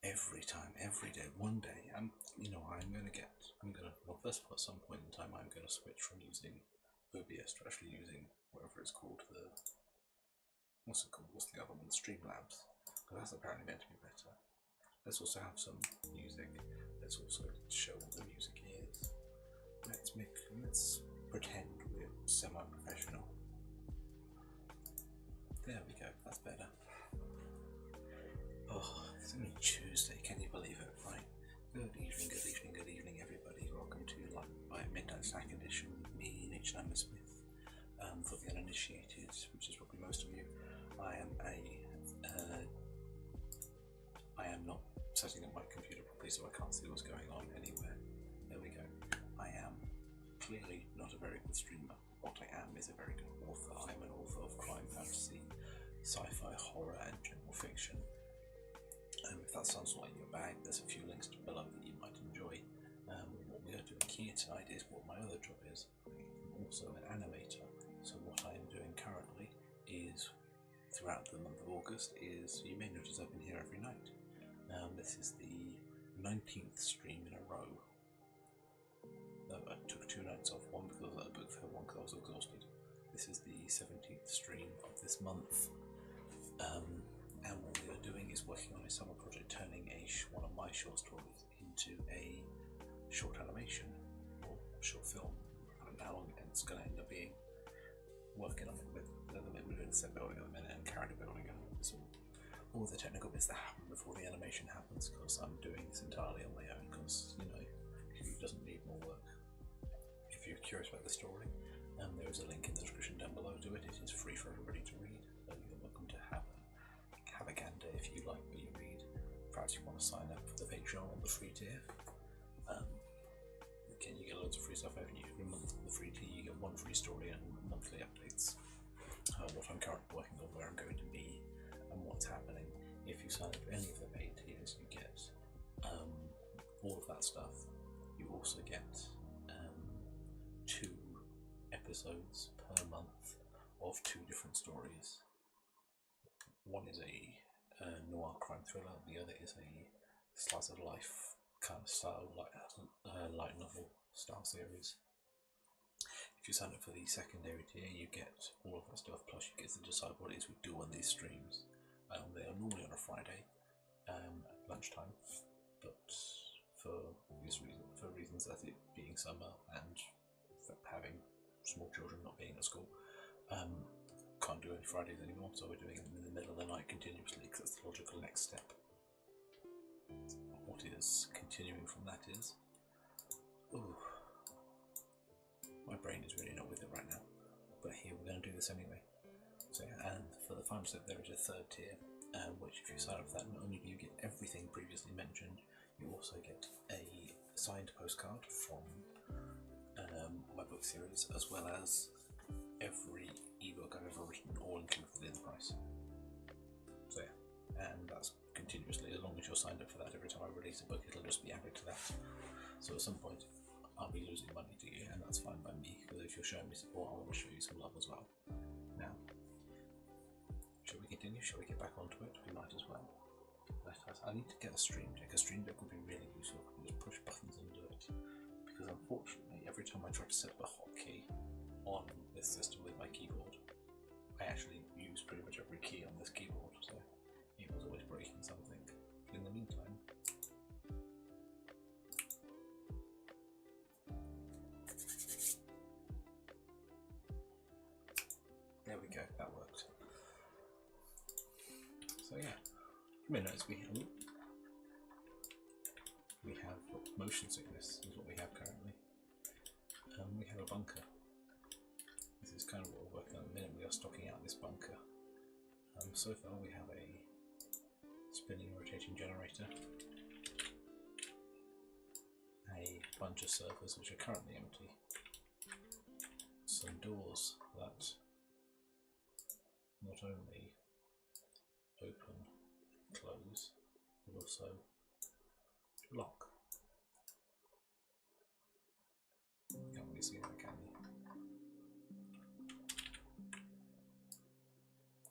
every time, every day, one day, well, first of all, at some point in time, I'm going to switch from using OBS to actually using whatever it's called, what's it called, what's the other one, Streamlabs, because that's apparently meant to be better. Let's also have some music. Let's also show what the music is. Let's pretend we're semi-professional. There we go, that's better. Oh, it's only Tuesday, can you believe it, right? Good evening, everybody. Welcome to Lite Byte Midnight Snack Edition with me, Cennamo-Smith. For the uninitiated, which is probably most of you, I am not setting up my computer properly, so I can't see what's going on anywhere. There we go. I am clearly not a very good streamer. What I am is a very good author. I'm an author of crime, fantasy, sci-fi, horror, and general fiction. If that sounds like your bag, there's a few links below that you might enjoy. What we are doing here tonight is what my other job is. I'm also an animator. So what I am doing currently is, throughout the month of August, you may notice I've been here every night. This is the 19th stream in a row. I took 2 nights off, one because I was at a book fair, one because I was exhausted. This is the 17th stream of this month. And what we are doing is working on a summer project, turning one of my short stories into a short animation or short film. I don't know how long it's going to end up being. Working on it we're doing set building at the minute and character building and all the technical bits that happen before the animation happens, because I'm doing this entirely on my own, because who doesn't need more work. If you're curious about the story, there is a link in the description down below to it. It is free for everybody to read, so you're welcome to have a gander if you like what you read. Perhaps you want to sign up for the Patreon on the free tier. Again, you get loads of free stuff every month on the free tier. You get 1 free story and monthly updates. What I'm currently working on, where I'm going to be, and what's happening. If you sign up for any of the paid tiers, you get all of that stuff. You also get 2 episodes per month of 2 different stories. One is a noir crime thriller, the other is a slice of life kind of style, light novel style series. If you sign up for the secondary tier, you get all of that stuff, plus you get to decide what it is we do on these streams. They are normally on a Friday at lunchtime, but for reasons as it being summer and for having small children not being at school, can't do any Fridays anymore, so we're doing it in the middle of the night continuously, because that's the logical next step. What is continuing from that is, my brain is really not with it right now, but here we're going to do this anyway. So yeah, and for the final step there is a 3rd tier, which if you sign up for that, not only do you get everything previously mentioned, you also get a signed postcard from my book series, as well as every ebook I've ever written, all included in the price. So yeah, and that's continuously, as long as you're signed up for that. Every time I release a book, it'll just be added to that. So at some point I'll be losing money to you, and that's fine by me, because if you're showing me support, I want to show you some love as well. Now, shall we continue? Shall we get back onto it? We might as well. I need to get a stream deck. A stream deck would be really useful. I can just push buttons and do it, because unfortunately every time I try to set up a hotkey on this system with my keyboard, I actually use pretty much every key on this keyboard, so it was always breaking something. In the meantime, there we go, that worked. So yeah, you may notice we have motion sickness is what we have currently. We have a bunker. This is kind of what we're working on at the minute. We are stocking out this bunker. So far we have a spinning rotating generator, a bunch of servers which are currently empty, some doors that not only open, close, but also lock. Can't really see that, can you?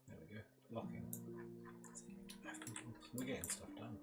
There we go, locking. We're getting stuff done.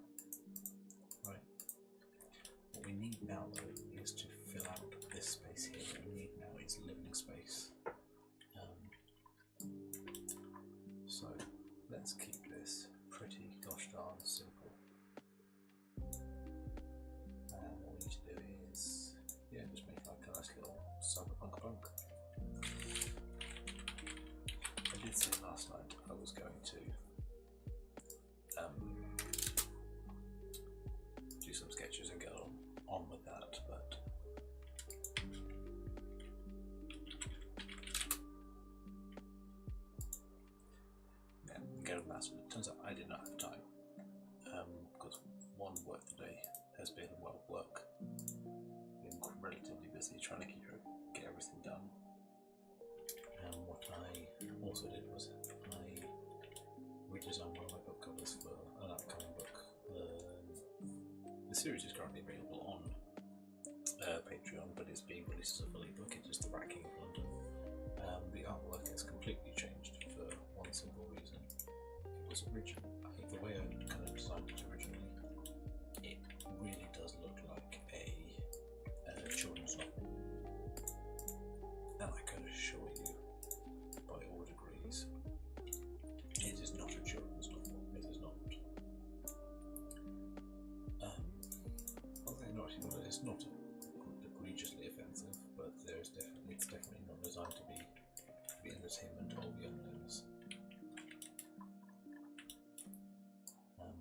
busy trying to get everything done. And what I also did was I redesigned one of my book covers for an upcoming book. The series is currently available on Patreon, but it's being released as a full ebook. It is The Rat King of London. The artwork has completely changed for one simple reason. It was original. I think the way I kind of designed it originally, it really does look like a children's novel. And I can assure you, by all degrees, it is not a children's novel. It is not. It's not egregiously offensive, but it's definitely not designed to be the entertainment of younglings.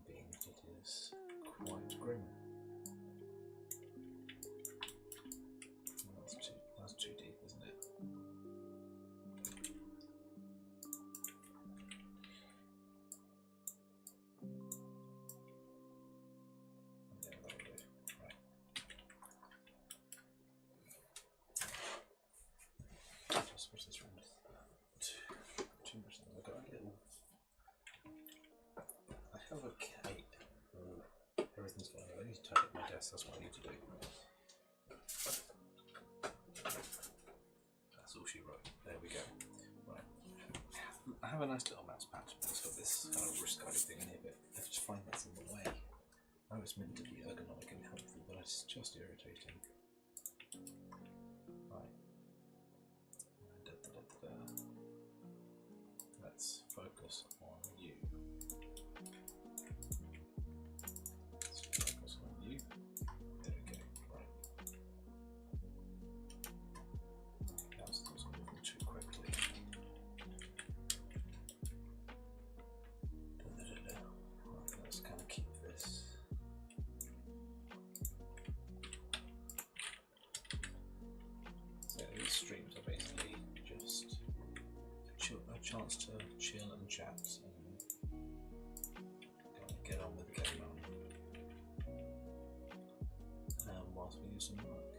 Being that it is quite grim. That's too deep, isn't it? Yeah, that'll do. Right. Just push this round. Too much. I've got a little. I have a cape. Everything's fine. I need to tidy up my desk. That's what I need to do. That's all she wrote. There we go. Right. I have a nice little mouse pad. It's got this kind of wrist guided thing in here, but I just find that's in the way. I know it's meant to be ergonomic and helpful, but it's just irritating. Right. Let's focus on you. Let's focus on you. There we go. Right. Now it's not moving too quickly. Right, let's kind of keep this. So these streams are basically just a chance to chill and chat and get on with the game whilst we do some work.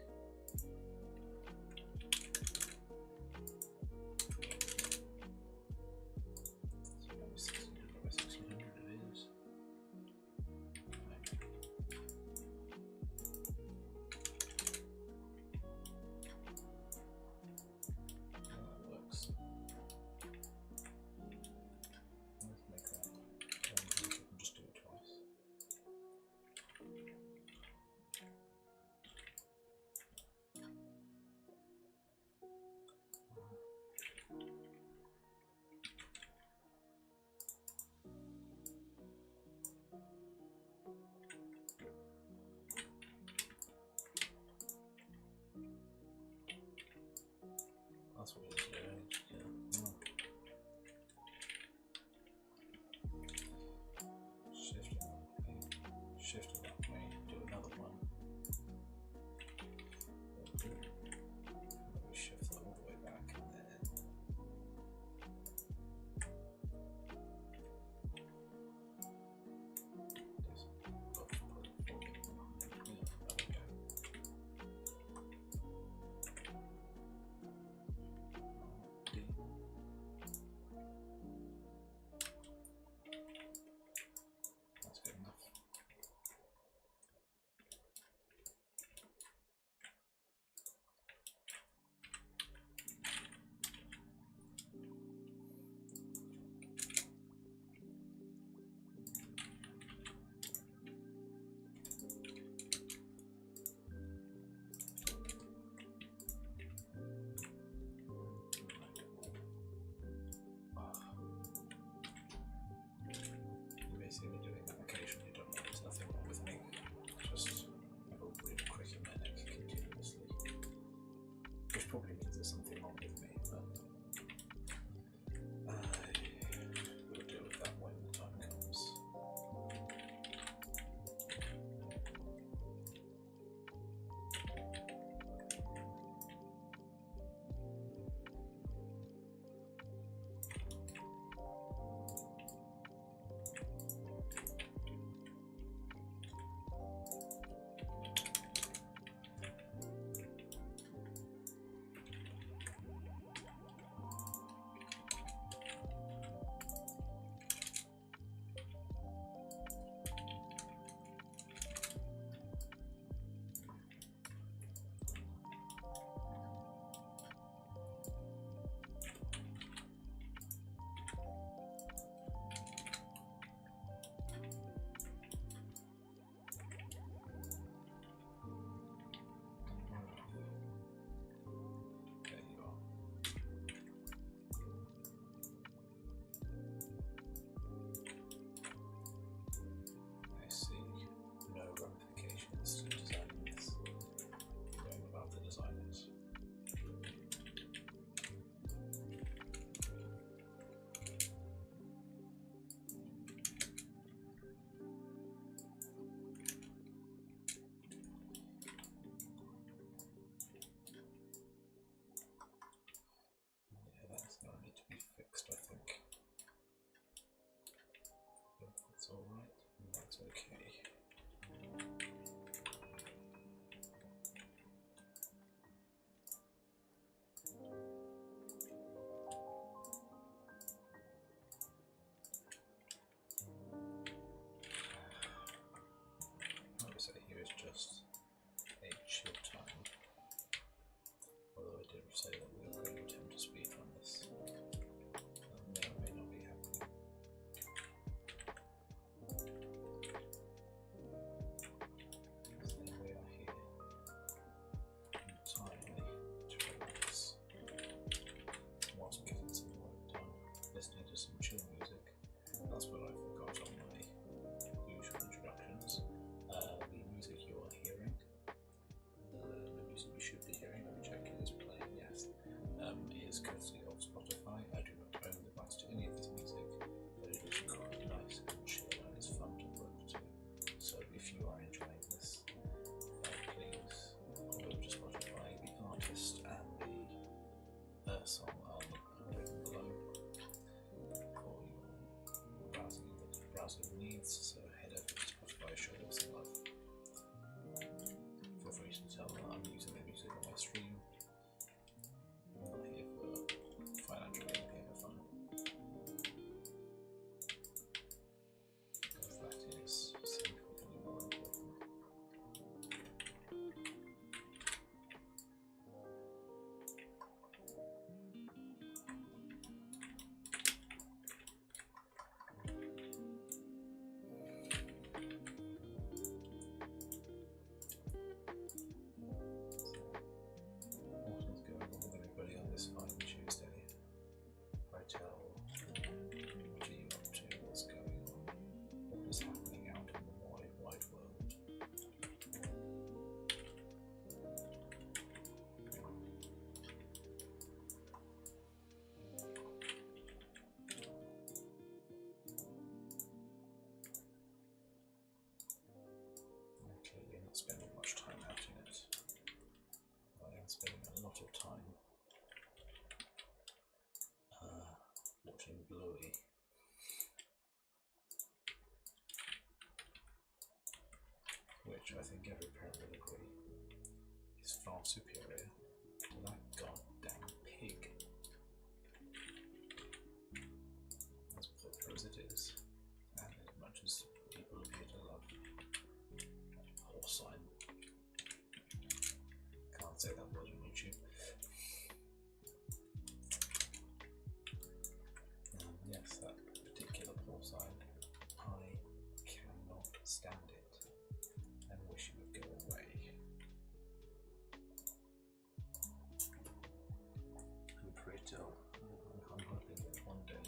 So maybe 1600 by 1600 it is. That works. Let's make that. We can just do it twice. That's what it's doing. Yeah. Shift it that way, do another one. Maybe shift that all the way back and then just both put it forward. Yeah, there we go. That's good enough. You may see me doing that occasionally, don't worry, there's nothing wrong with me. Just have a weird crick in my neck continuously. Which probably means there's something wrong with me, but we'll deal with that when the time comes. say that we're going to attempt to speedrun this. May or may not be happening. So there we are here. Entirely to relax whilst getting some work done, listening to some chill music. That's what I forgot on my usual introductions. The music you are hearing, the music you should be hearing, let me check it is playing, yes, is courtesy of Spotify. I do not own the rights to any of this music, but it is quite nice and chill and it's fun to work to. So if you are enjoying this, please go to Spotify. The artist and the song are written below for your browsing needs. So head over to Spotify, show them some love. Feel free to tell them I'm using their music on my stream. I'm not here for financial gain, I'm here for fun. Because that is significantly more important. What is going on with everybody on this fine Tuesday? I tell, what are you up to? What's going on? What is happening out in the wide, wide world? Okay, you're not spending much time out in it. I am spending a lot of time watching Bluey, which I think every parent will agree is far superior to that goddamn pig. As popular as it is, and as much as people appear to love that horse sign. Can't say that word on YouTube. Yes, that particular horse sign, I cannot stand it and wish it would go away. And pray tell, I'm hoping that one day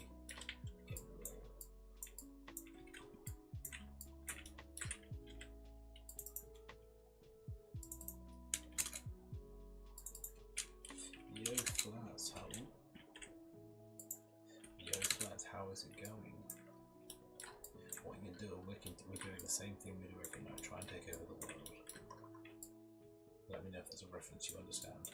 it will. Yo, Flats, how is it going? What you can do, we're doing the same thing we do every night, try and take over the world. Let me know if there's a reference you understand.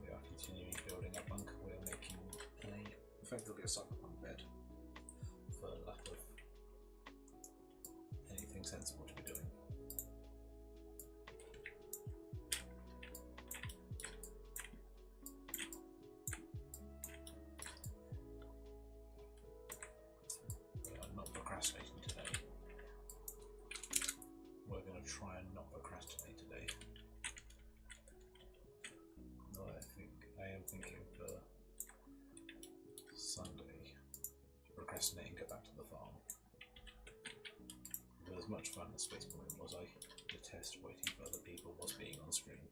We are continuing building our bunker. We are making effectively a cyberpunk bed for lack of anything sensible to be doing. We are not procrastinating today. We're going to try and not procrastinate today. I am thinking for Sunday, procrastinate and go back to the farm. But as much fun as Space Point was, I detest waiting for other people whilst being on stream.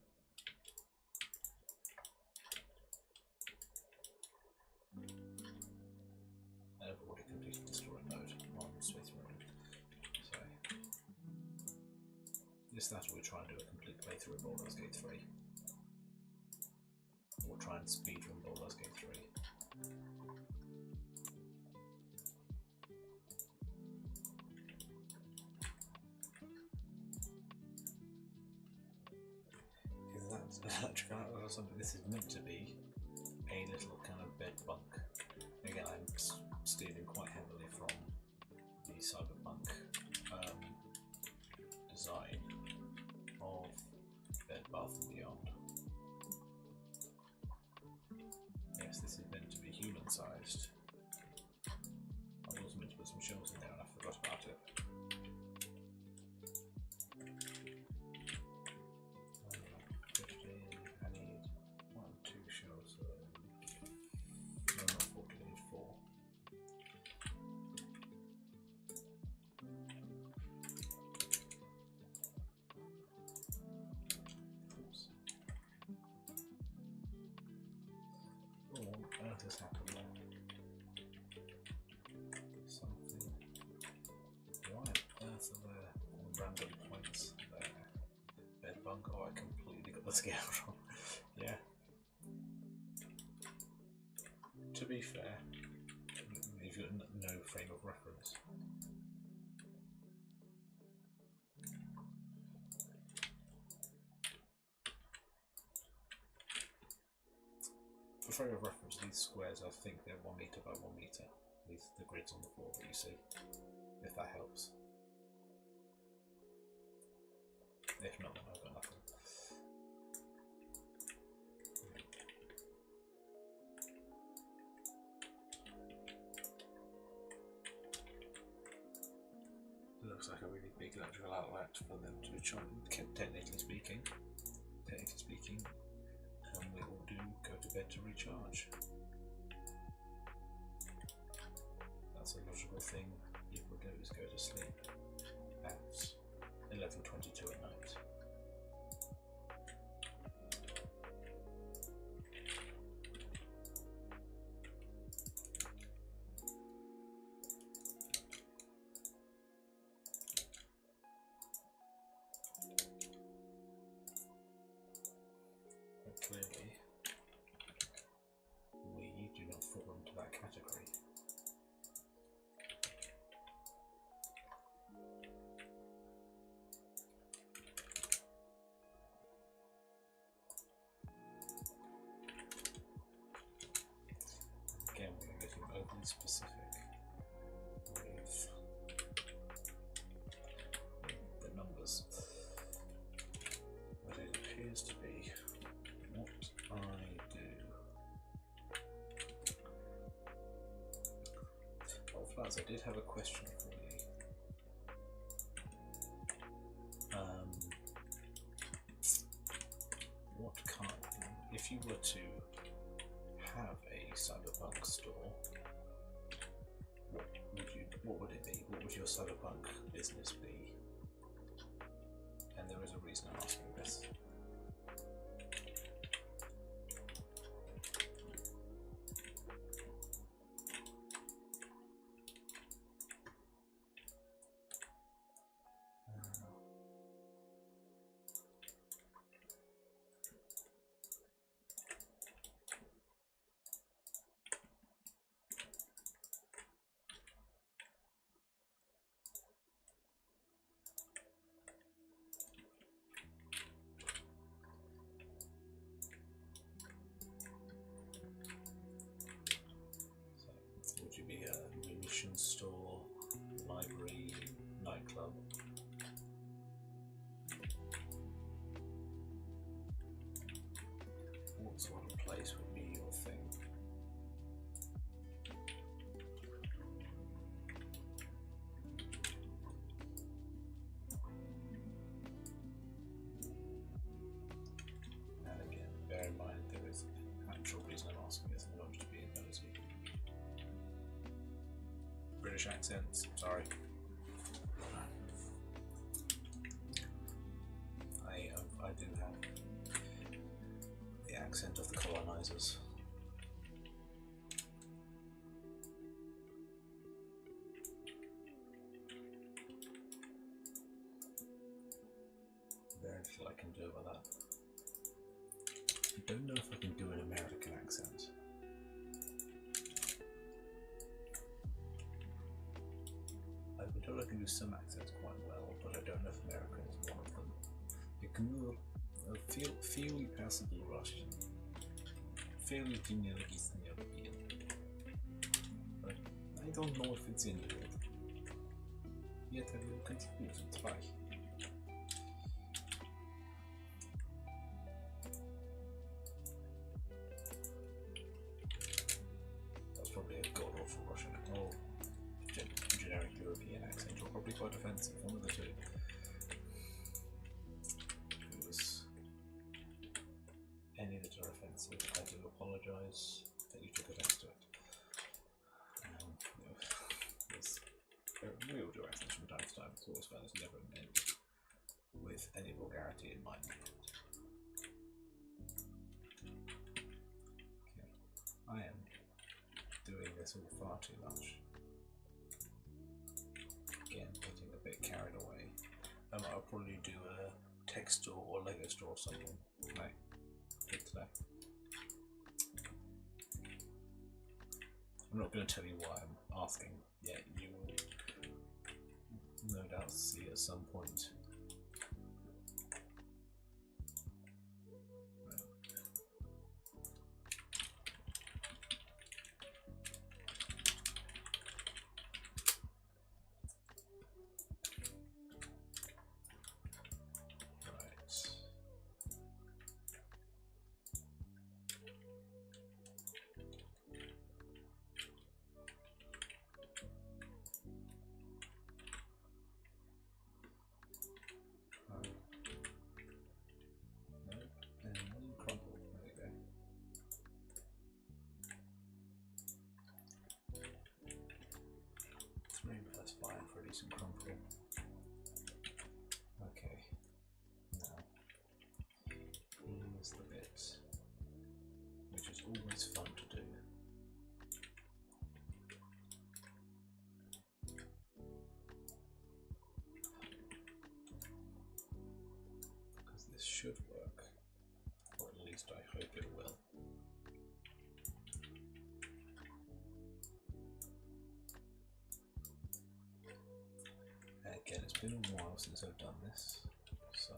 I've already completed the story mode on Space Marine, so this that we'll try and do a complete playthrough of Baldur's Gate 3. We'll try and speedrun Baldur's Gate 3. Or something. This is meant to be a little kind of bed bunk. Again, I'm stealing quite heavily from the cyberpunk design of Bed Bath & Beyond. Yes, this is meant to be human-sized, random points there. Bed bunk, oh, I completely got the scale wrong. Yeah. To be fair, you've got no frame of reference. For frame of reference, these squares, I think they're 1 meter by 1 meter. These the grids on the floor that you see, if that helps. If not, then I've got nothing. It looks like a really big electrical outlet for them to charge. Technically speaking, we will go to bed to recharge. That's a logical thing people do, is go to sleep at 11:22 at night. But clearly, we do not fall into that category. Again, we're getting overly specific with the numbers, but it appears to be what I do. Oh, Flowers, I did have a question for you. What kind, if you were to have a cyberpunk store, what would it be? What would your cyberpunk business be? And there is a reason I'm asking this. Would you be a munitions store, library, nightclub? What sort of place would be your thing? And again, bear in mind there is an actual reason I'm asking this, not just being nosy. British accents, sorry. I do have the accent of the colonizers. Very little I can do about that. I don't know if I can do an American accent. I've been told I can do some accents quite well, but I don't know if American is one of them. You can feel passable Russian. Feel like it's European. But I don't know if it's in the world. Yet I will continue to try. That's probably a god-awful Russian or generic European accent, or probably quite offensive, one of the two. Any that are offensive, I do apologise that you took offence to it. We all do accents from time to time, it's always fun, it's never meant with any vulgarity in mind. Okay. I am doing this all far too much. Again, getting a bit carried away. I'll probably do a tech store or Lego store or something today. I'm not going to tell you why I'm asking yet. You will no doubt see at some point. That's fine for a decent crumple. Okay, now here's the bit which is always fun to do. Because this should work, or at least I hope it will. Again, it's been a while since I've done this, so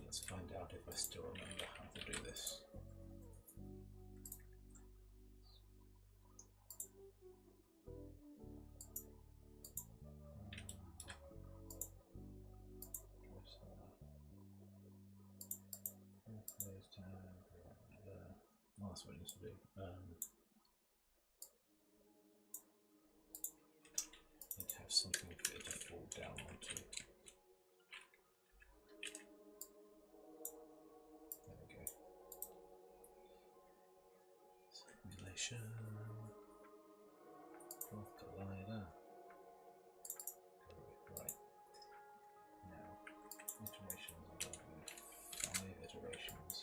let's find out if I still remember how to do this. Oh, that's what it needs to do. Need to have something for it to fall down onto. There we go. Simulation. Cloth collider. Right. Now, iterations are 5 iterations.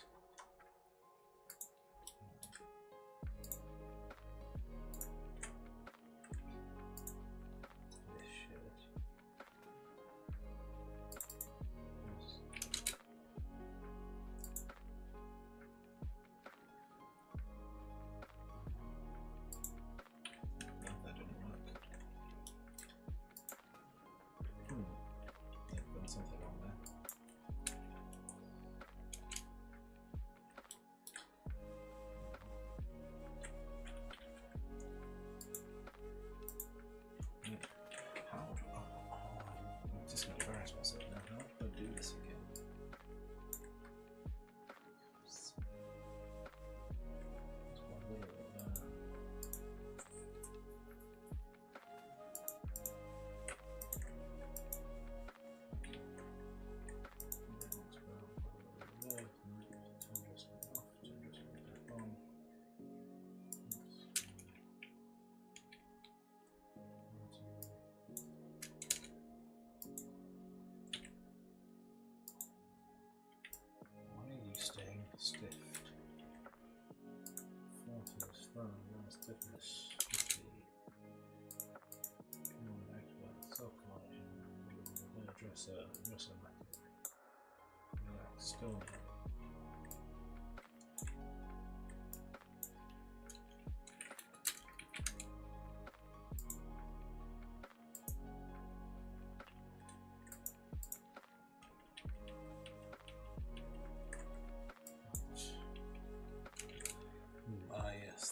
Something wrong there. How? I'm just going to embarrass myself now. How do I do this again? Staying stiff. 40 is firm, stiffness 50. Self-collagen, dresser relax, still.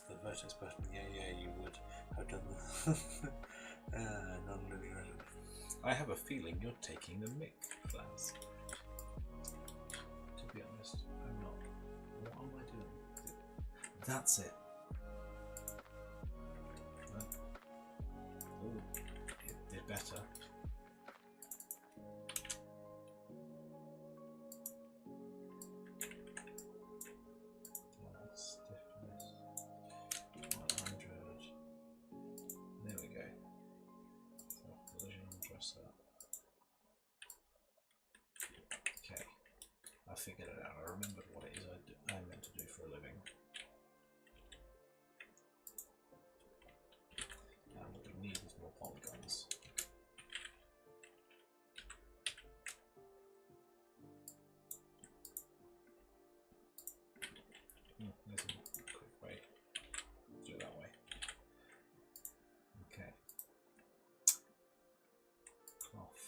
The vertex button, yeah, you would have done the non-living relevant. I have a feeling you're taking the mic class. To be honest, I'm not. What am I doing? That's it. Oh, it did better. figured it out. I remembered what it is I meant to do for a living. And what we need is more polygons. There's a quick way to do it that way. Okay. Cloth.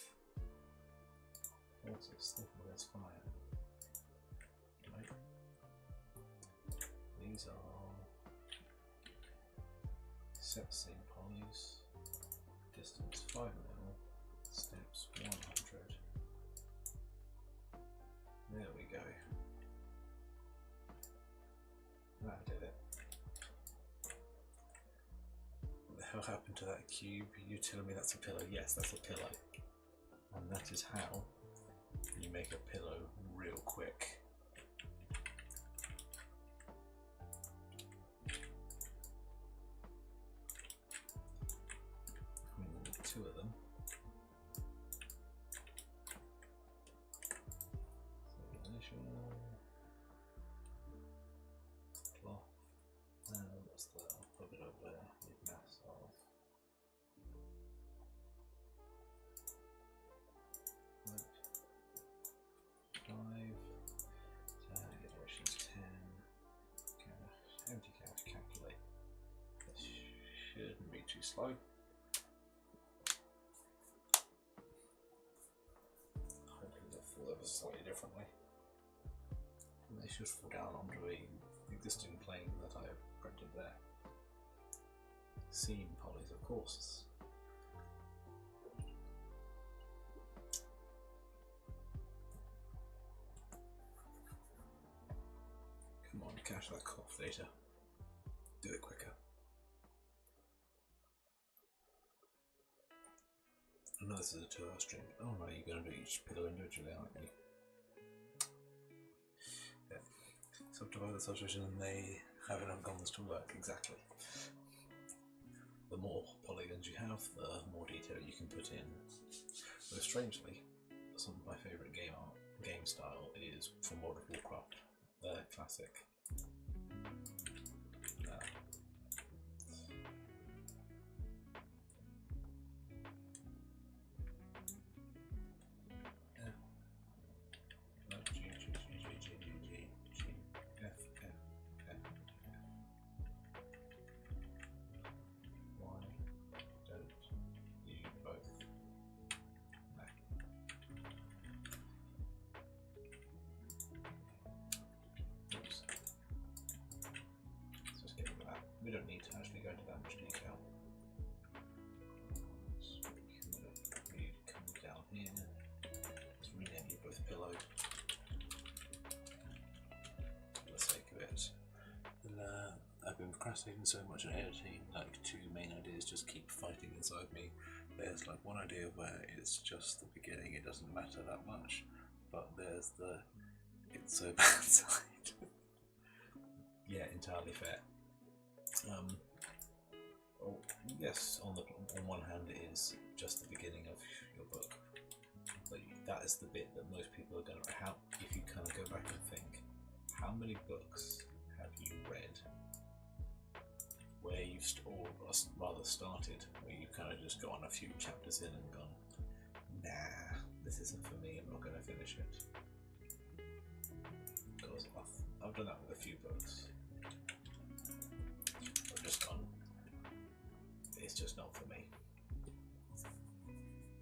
Also stiffen as fire. Right. These are sepsine polys. Distance 5 mil. Steps 100. There we go. That did it. What the hell happened to that cube? You telling me that's a pillow? Yes, that's a pillow. And that is how you make a pillow real quick. I'm going to need 2 of them. So initial cloth, and what's the, I'll put it over there with mass of 5, iterations 10, cache, empty cache, calculate. This shouldn't be too slow. Hopefully they'll fall over slightly differently. And they should fall down onto a existing plane that I have printed there. Seam polys, of course. Come on, cache that cough data. Do it quicker. I know this is a 2-hour stream. Oh no, you're going to do each pillow individually, aren't you? Yeah. Subdivide the substation and they have enough guns to work, exactly. The more polygons you have, the more detail you can put in. Though strangely, some of my favourite game style is from World of Warcraft. Their classic. We don't need to actually go into that much detail. So we can come down here to rename you both pillow for the sake of it. And, I've been procrastinating so much on editing, like 2 main ideas just keep fighting inside me. There's like one idea where it's just the beginning, it doesn't matter that much, but there's the it's so bad side. Yeah, entirely fair. Oh, yes, on one hand it is just the beginning of your book, but that is the bit that most people are going to, if you kind of go back and think, how many books have you read where you've, or rather started, where you've kind of just gone a few chapters in and gone, nah, this isn't for me, I'm not going to finish it. Because I've done that with a few books. I've just gone, it's just not for me.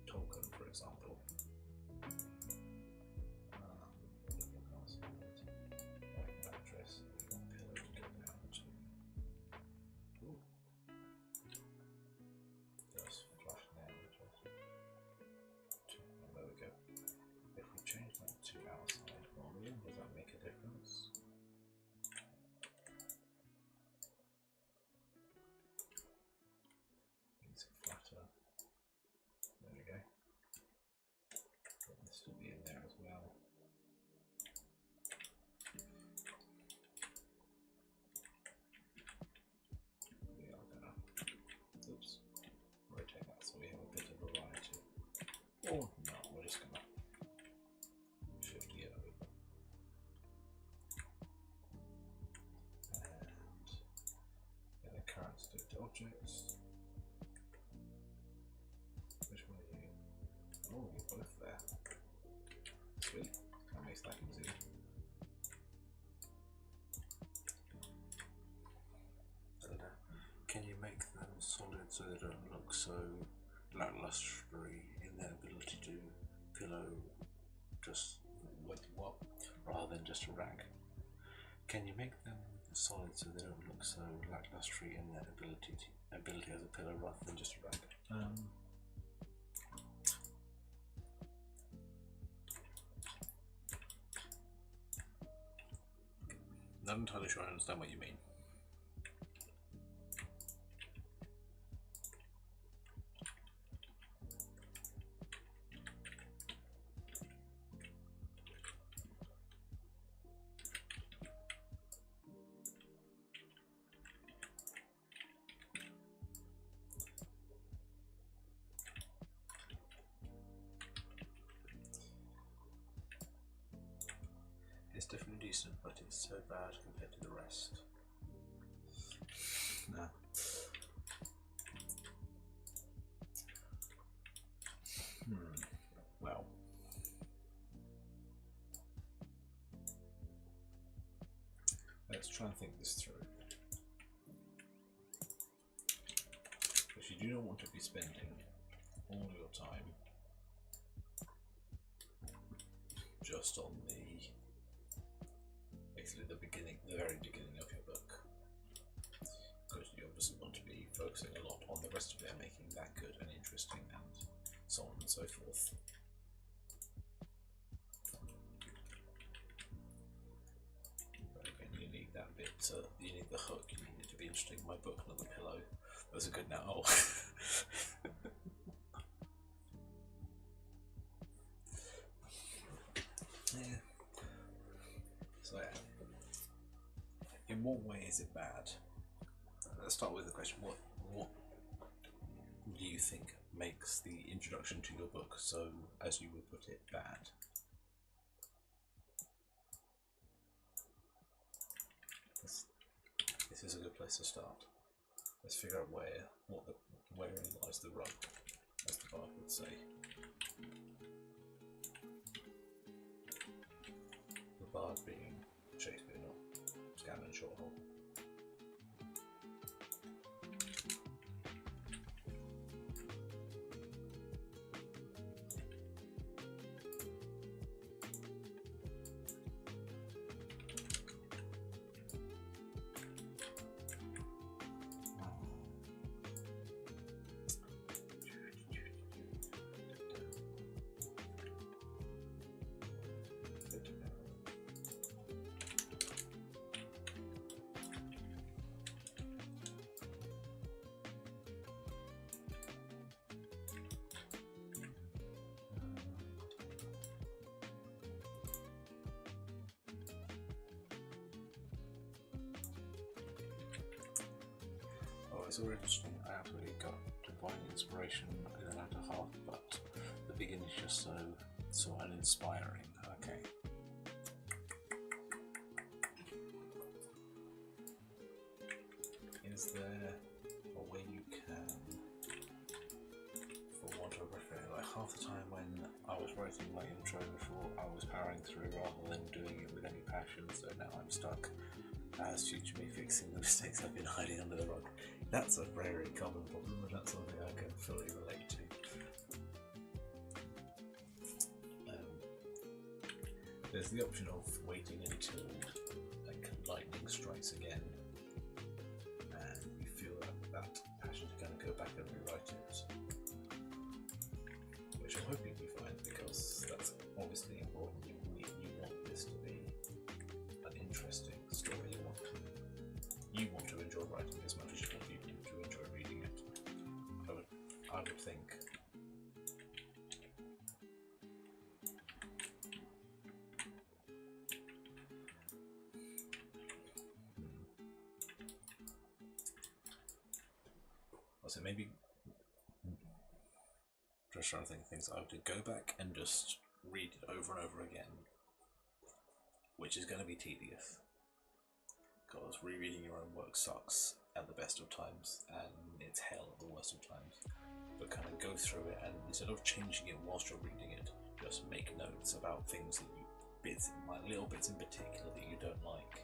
Tolkien, for example. Mattress, pillow to go down to. Ooh. Just flush now. There we go. If we change that to outside volume, does that make a difference? Flatter. There we go. Got this to be in there as well. We are gonna, oops, rotate that so we have a bit of variety. Oh no, we're just gonna shift it over. that easy. And, can you make them solid so they don't look so lacklustre in their ability to pillow just What? rather than just a rag? Can you make them solid so they don't look so lacklustre in their ability as a pillow rather than just a rag? Not entirely sure I understand what you mean. It's definitely decent, but it's so bad compared to the rest. No. Well. Let's try and think this through. Because you do not want to be spending all your time just on basically the very beginning of your book. Because you obviously want to be focusing a lot on the rest of it and making that good and interesting and so on and so forth. But again, you need that bit, you need the hook, you need it to be interesting. My book, not the pillow. Those are good now. Oh. Yeah. So yeah. In what way is it bad? Let's start with the question: What do you think makes the introduction to your book so, as you would put it, bad? This is a good place to start. Let's figure out wherein lies the rub, as the bard would say. The bard being Shakespeare, not Scanlan Shorthole. It's all interesting. I absolutely got divine inspiration in the latter half, but the beginning is just so uninspiring. Okay. Is there a way you can, for want of a better, like half the time when I was writing my intro before, I was powering through rather than doing it with any passion, so now I'm stuck. As due to me fixing the mistakes I've been hiding under the rug. That's a very common problem, and that's something I can fully relate to. There's the option of waiting until like lightning strikes again, and you feel that passion to kind of go back and rewrite it, which I'm hoping you find, because that's obviously important. You want this to be an interesting story. You want to enjoy writing as much as you want people to enjoy reading it. I would think. Also, maybe just trying to think of things I would go back and just read it over and over again, which is going to be tedious. Because rereading your own work sucks at the best of times, and it's hell at the worst of times. But kind of go through it, and instead of changing it whilst you're reading it, just make notes about things that you bits, like little bits in particular that you don't like.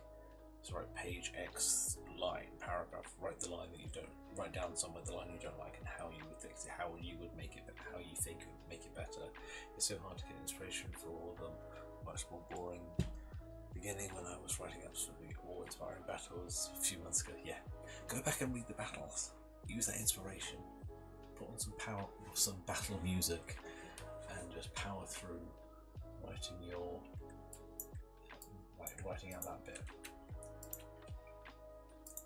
So write page X, line, paragraph, write the line that you don't, write down somewhere the line you don't like and how you would fix it, how you would make it, how you think it would make it better. It's so hard to get inspiration for all of them. Much more boring beginning when I was writing absolutely awe-inspiring battles a few months ago. Yeah, go back and read the battles. Use that inspiration. Put on some power, some battle music, and just power through writing out that bit.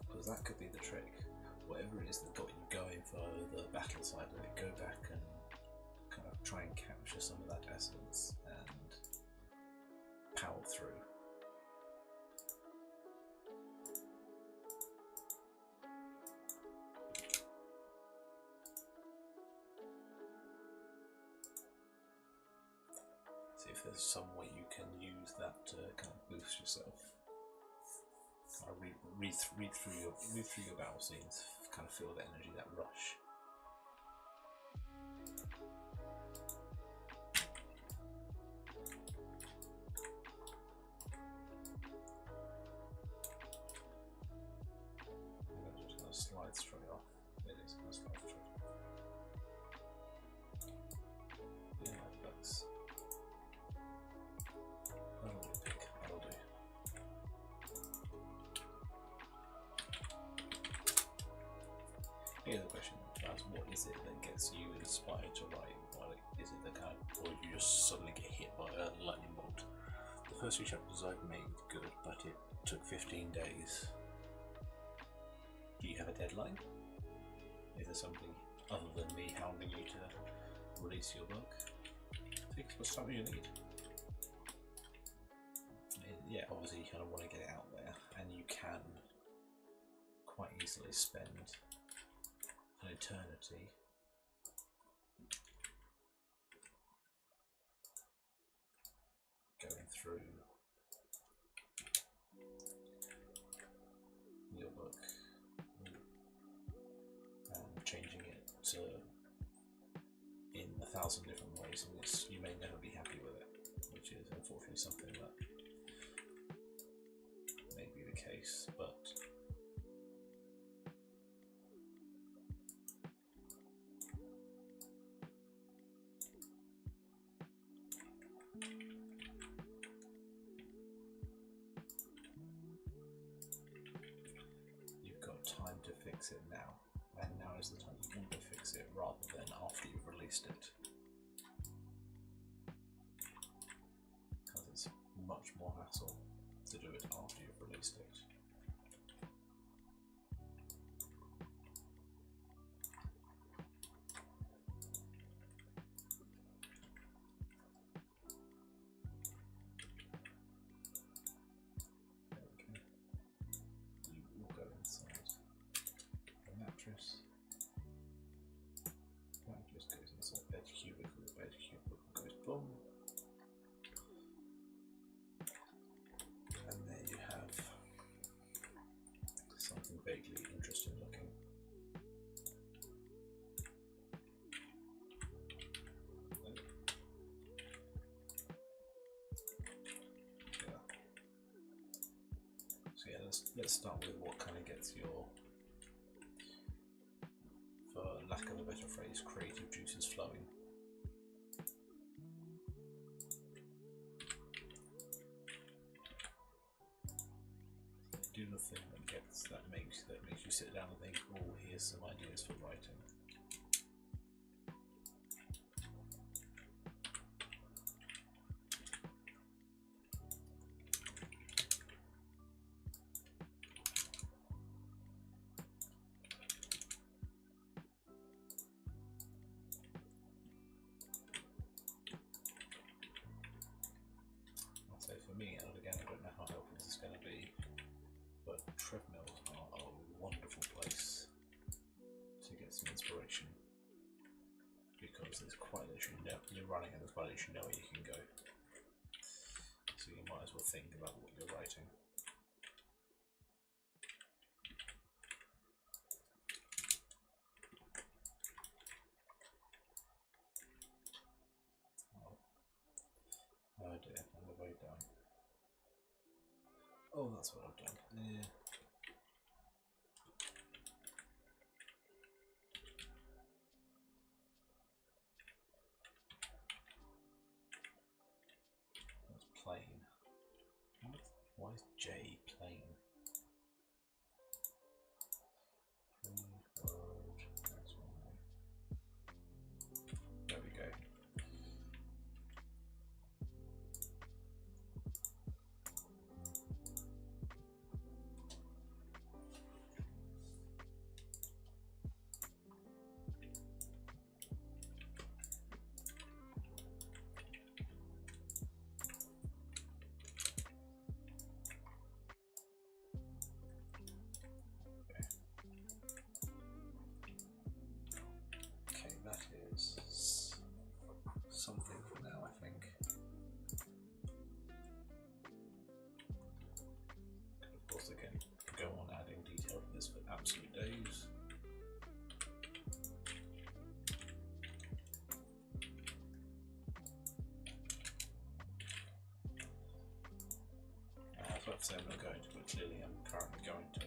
Because that could be the trick. Whatever it is that got you going for the battle side of it, go back and kind of try and capture some of that essence and power through. See if there's some way you can use that to kind of boost yourself. Read through your battle scenes, kind of feel the energy, that rush. And then just going to slide straight off. It is going to slide straight off. Yeah, that looks. That'll do, pick. That'll do. Here's the question: what is it that gets you inspired to write? Is it the kind of, or you just suddenly get hit by a lightning bolt? The first 3 chapters I've made good, but it took 15 days. Do you have a deadline? Is there something other than me hounding you to release your book? Take as much time as you need. Yeah, obviously you kind of want to get it out there, and you can quite easily spend an eternity going through your book and changing it to in 1,000 different ways, and you may never be happy with it, which is unfortunately something that may be the case, but you've got time to fix it now, and now is the time you want to fix it rather than after you've released it, because it's much more hassle to do it after you've released it. You will go inside the mattress. Mattress goes inside bed cubicle. Bed cubicle goes boom. And there you have something vaguely interesting looking. Yeah. So yeah, let's start with what kind of gets your, for lack of a better phrase, creative juices flowing. Do the thing that makes you sit down and think, oh, here's some ideas for writing. I'll say for me, and again, I don't know how helpful this is going to be, but treadmills are a wonderful place to get some inspiration, because there's quite literally you're running and there's quite literally nowhere you can go. So you might as well think about what you're writing. Oh dear, on the way down. Oh, that's what I've done. Yeah. That's plain. Why is J plain? There we go. Okay, that is something now, I think. Of course, I can go on adding detail to this for absolute days. I was about to say I'm not going to, but clearly I'm currently going to.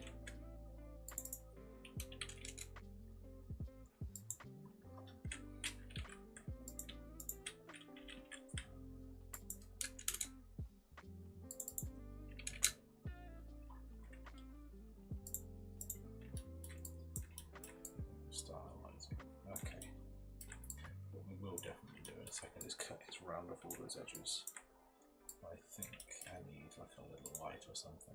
Stylizing. Okay. What we will definitely do in a second is cut it round off all those edges. I think I need like a little light or something.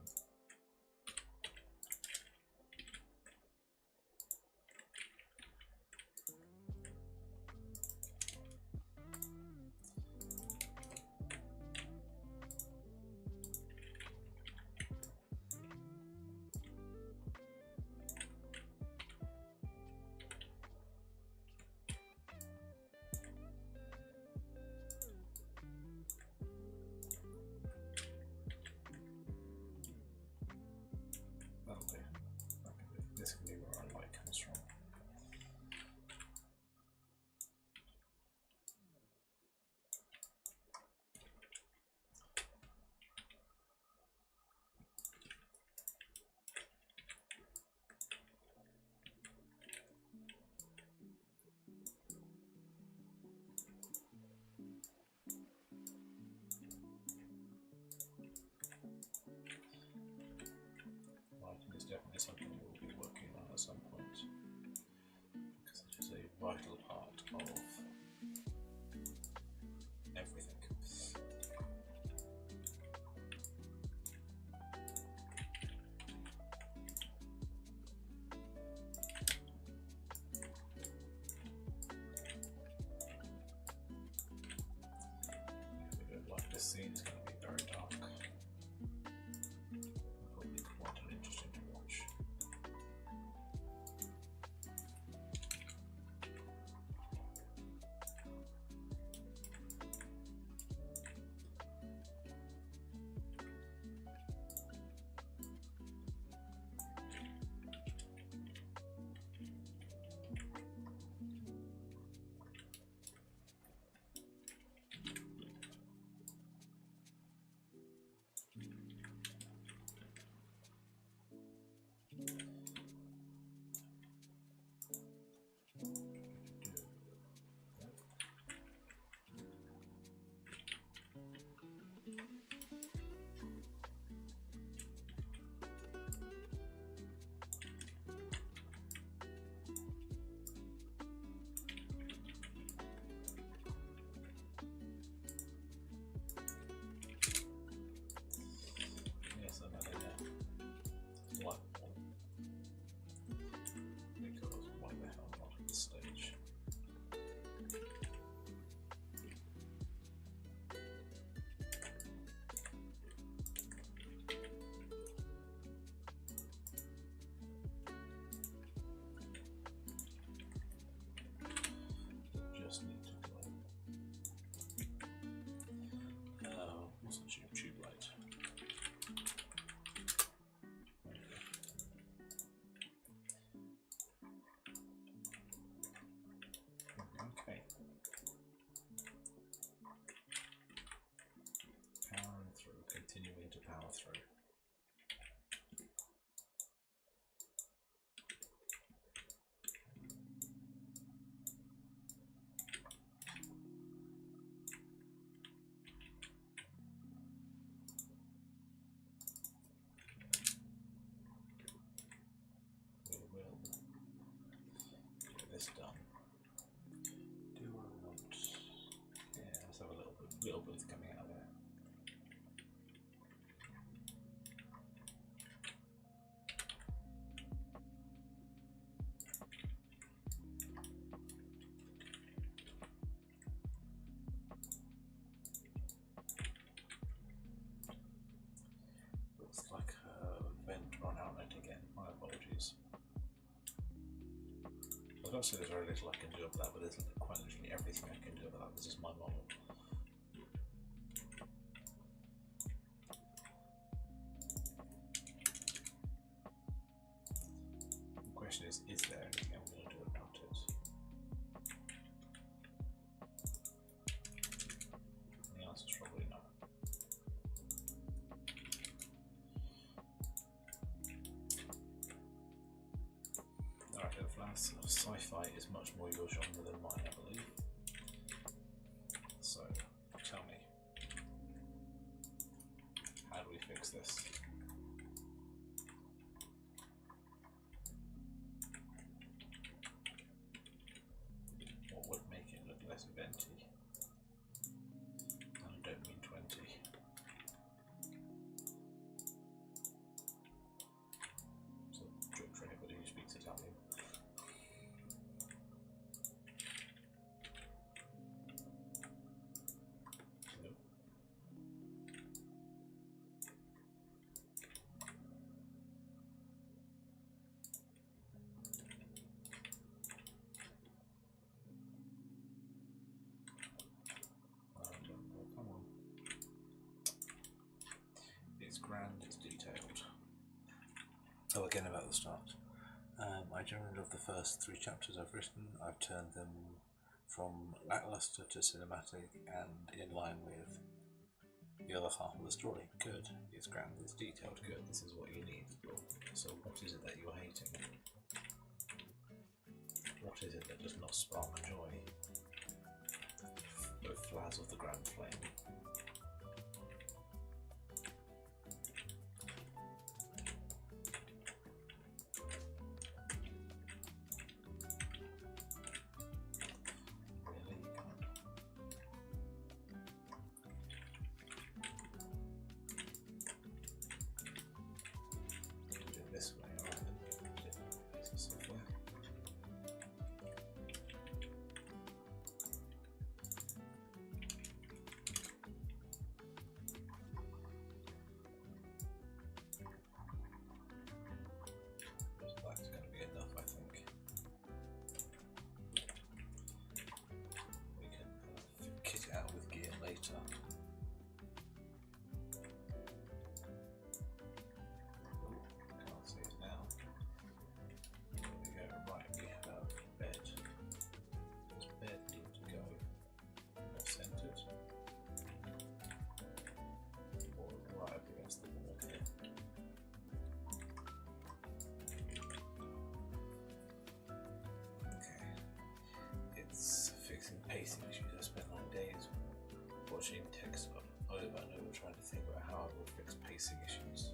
this done. Do I want? Yeah, let's have a little bit coming out there. Looks like a vent or an outlet again. My apologies. I was going to say there's very little I can do about that, but there's quite literally everything I can do about that. This is my model. The question is there anything I'm going to do about it? And the answer is probably no. Alright, sci-fi is much more your genre than mine, I believe. So, tell me, how do we fix this? What would make it look less venty? And I don't mean 20. So, joke for anybody who speaks Italian. Come on. It's grand, it's detailed. Oh, again about the start. I generally love the first 3 chapters I've written. I've turned them from lackluster to cinematic and in line with the other half of the story. Good. It's grand, it's detailed, good, this is what you need. So what is it that you're hating? What is it that does not spark joy? Both flares of the grand flame. Really, you can't. Do it this way, alright then. Different piece of software. That's going to be enough, I think. We can kit it out with gear later. Ooh, can't see it now. There we go. Right, we have bed. Does bed need to go more centered? Or right up against the wall here? Okay, it's fixing pacing issues. I spent 9 days watching text over and over trying to think about how I will fix pacing issues.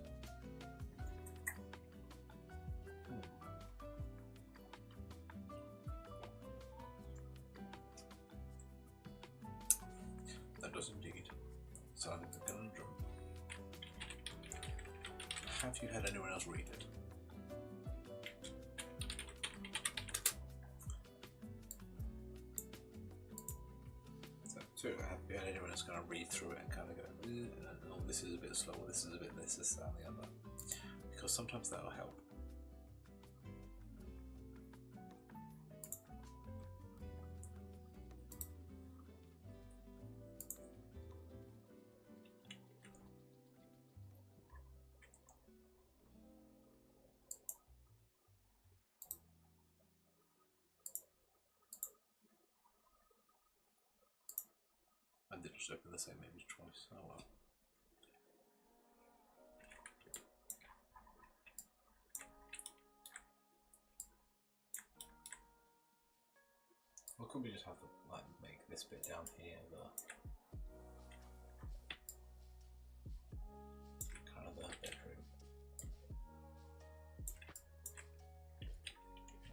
That does indeed sound like a conundrum. Have you had anyone else read it? So have you had anyone else kind of read through it and kind of go, oh, this is a bit slow, this is a bit this, that, and the other? Because sometimes that'll help. I did just open the same image twice. Oh well. Or could we just have to like make this bit down here the kind of the bedroom?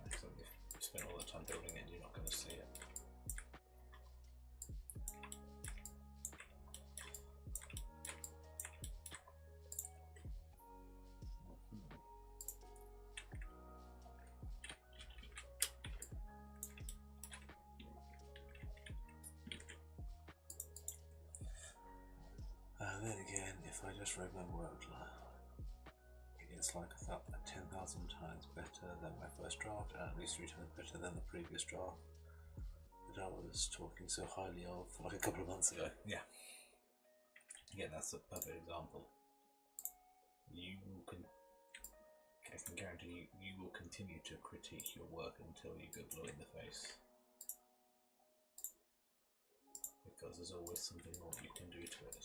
Like, so we spent all the time building then again, if I just read my workflow, it's like I felt 10,000 times better than my first draft, and at least 3 times better than the previous draft that I was talking so highly of like a couple of months ago. Yeah. Again, that's a perfect example. I can guarantee you will continue to critique your work until you go blue in the face. Because there's always something more you can do to it.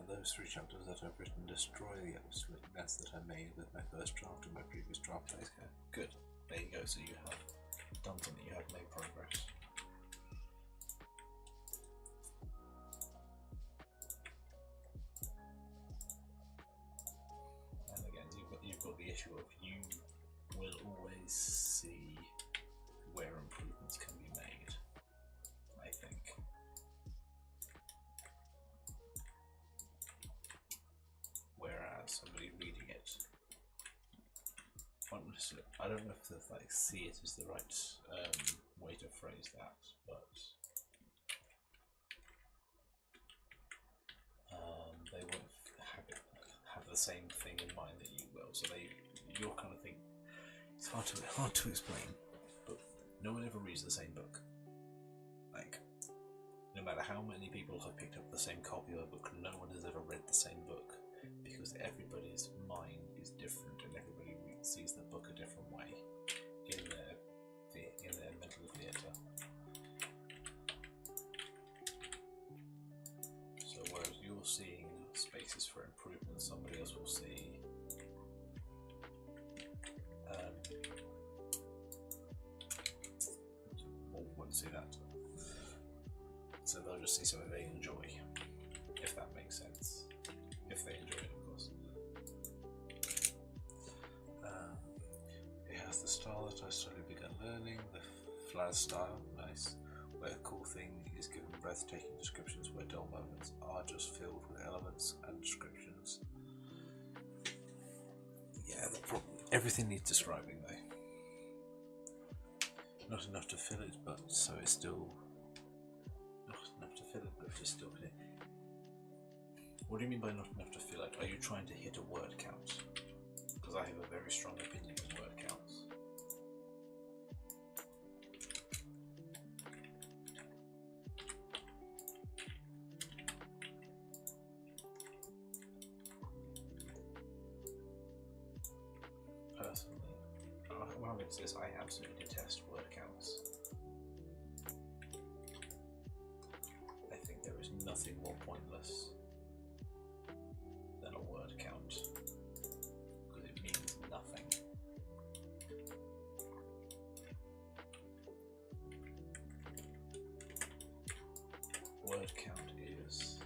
Those 3 chapters that I've written destroy the absolute mess that I made with my first draft and my previous draft. Okay, good. There you go. So you have done something. You have made progress. And again, you've got the issue of you will always see where improvements can be made. I think. Somebody reading it, I don't know if the see it is the right way to phrase that, but they won't have the same thing in mind that you will. So your kind of thing, it's hard to explain, but no one ever reads the same book. Like, no matter how many people have picked up the same copy of a book, no one has ever read the same book. Because everybody's mind is different and everybody sees the book a different way in their mental theatre. So whereas you're seeing spaces for improvement, somebody else will see won't see that. So they'll just see something they enjoy, if that makes sense. If they enjoy it, of course. It has the style that I slowly began learning, the flat style, nice, where a cool thing is given breathtaking descriptions where dull moments are just filled with elements and descriptions. Yeah, the problem. Everything needs describing though. Not enough to fill it, but so it's still not enough to fill it, but it's still clear. What do you mean by not enough to fill it? Are you trying to hit a word count? Because I have a very strong opinion on word counts. Personally, when I'm going to say this, I absolutely detest word counts. I think there is nothing more pointless than a word count, because it means nothing. Word count is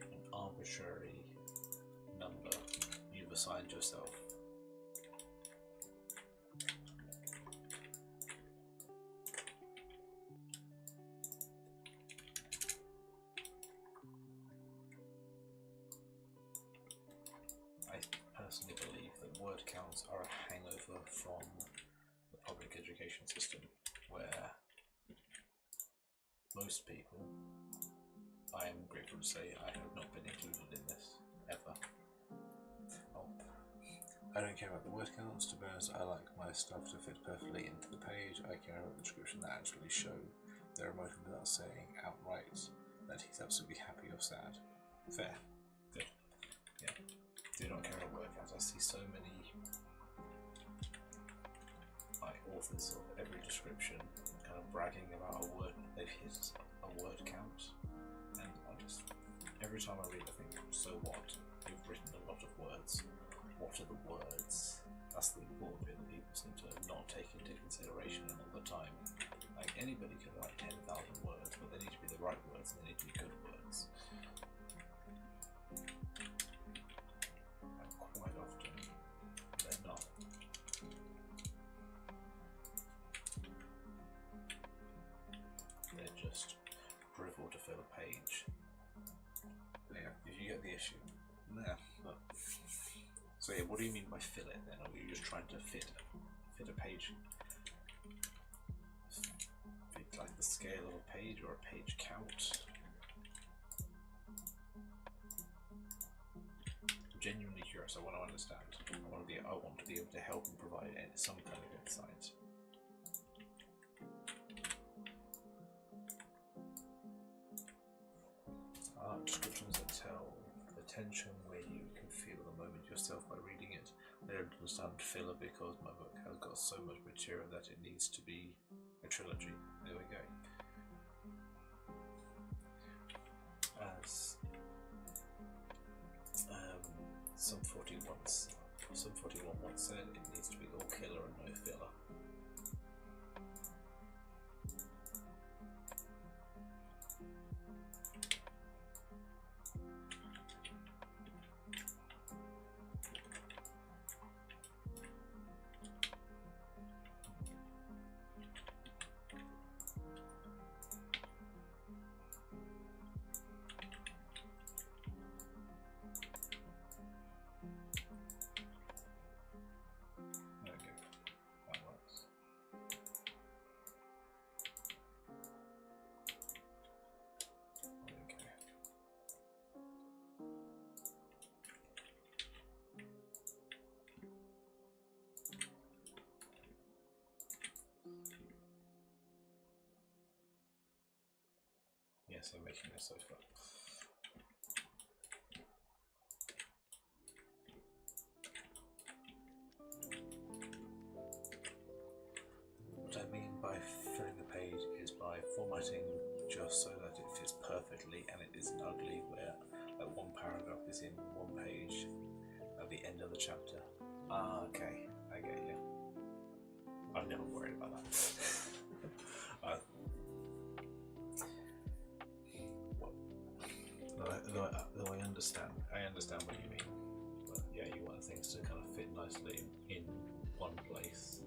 an arbitrary number you've assigned yourself. Personally believe that word counts are a hangover from the public education system, where most people, I am grateful to say, I have not been included in this, ever. Oh. I don't care about the word counts, to be honest. I like my stuff to fit perfectly into the page. I care about the description that actually show their emotion without saying outright that he's absolutely happy or sad. Fair. Good. Yeah. Do not care about word counts. I see so many authors of every description kind of bragging about a word they've hit a word count, and I just every time I read I think, so what? You've written a lot of words. What are the words? That's the important bit that people seem to not take into consideration all the time. Like, anybody can write 10,000 words, but they need to be the right words and they need to be good words. And quite often, they're not. They're just drivel to fill a page. Yeah, you get the issue. Yeah. So yeah, what do you mean by fill it then? Or are you just trying to fit a page? Fit like the scale of a page or a page count? I'm genuinely curious. I want to understand. I want to be able to help and provide some kind of insight. Descriptions that tell the tension where you can feel the moment yourself by reading it. I don't understand filler because my book has got so much material that it needs to be a trilogy. There we go. As some 41 once said, it needs to be all killer and no filler. Yes, I'm making this so far. What I mean by filling the page is by formatting just so that it fits perfectly and it isn't ugly, where like one paragraph is in one page at the end of the chapter. Ah, okay, I get you. I've never worried about that. Though I understand what you mean. But yeah, you want things to kind of fit nicely in one place.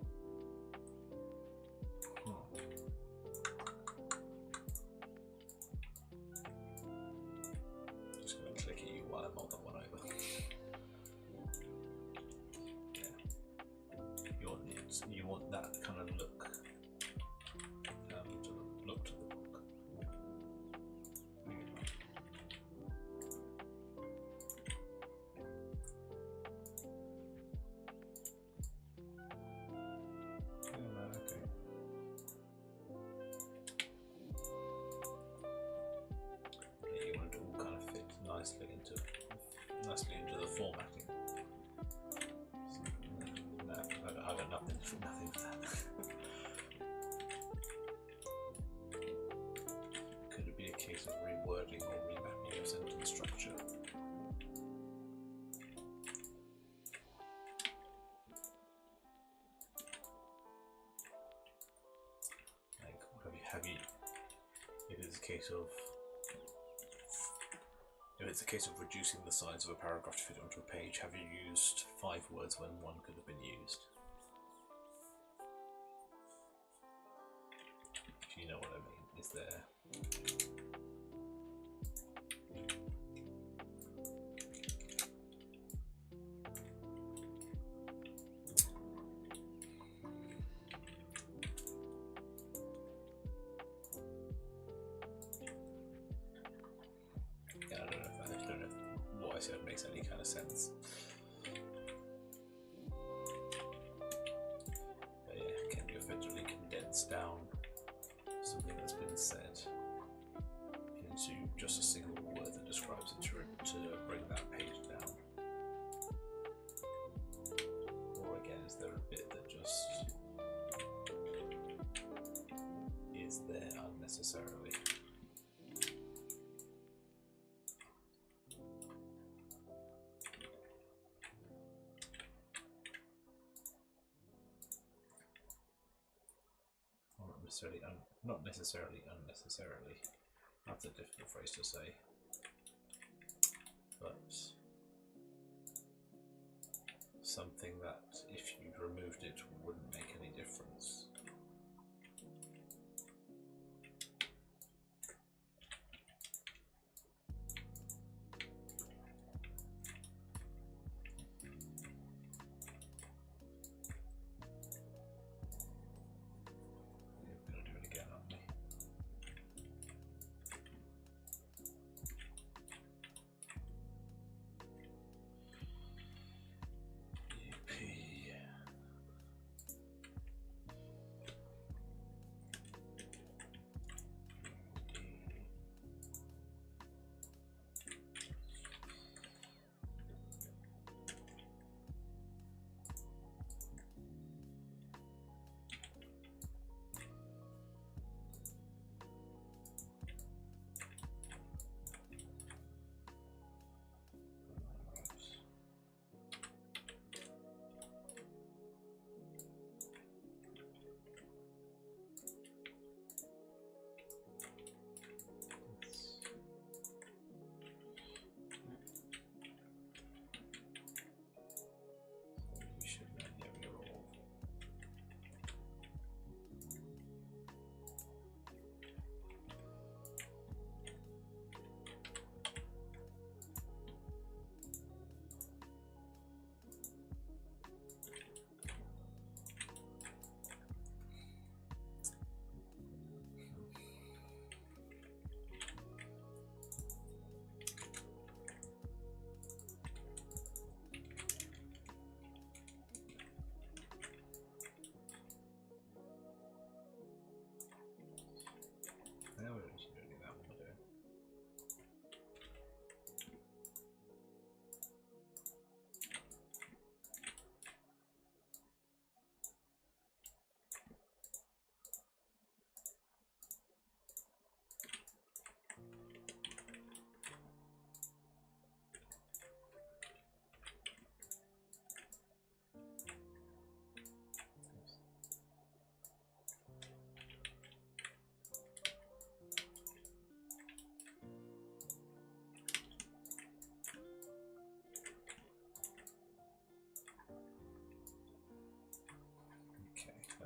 Just going to click at you while I mull that one over. Yeah. You want that kind of look to the book. Nicely into the formatting. No, I got nothing for that. Could it be a case of rewording or remapping your sentence structure? Like, have you? If it's a case of reducing the size of a paragraph to fit onto a page, have you used 5 words when one could have been used? If you know what I mean, is there... So it makes any kind of sense. But yeah, can you effectively condense down something that's been said into just a single word that describes it to bring that page down? Or again, is there a bit that just is there unnecessarily? Not necessarily unnecessarily. That's a difficult phrase to say. But something that if you'd removed it wouldn't make any difference.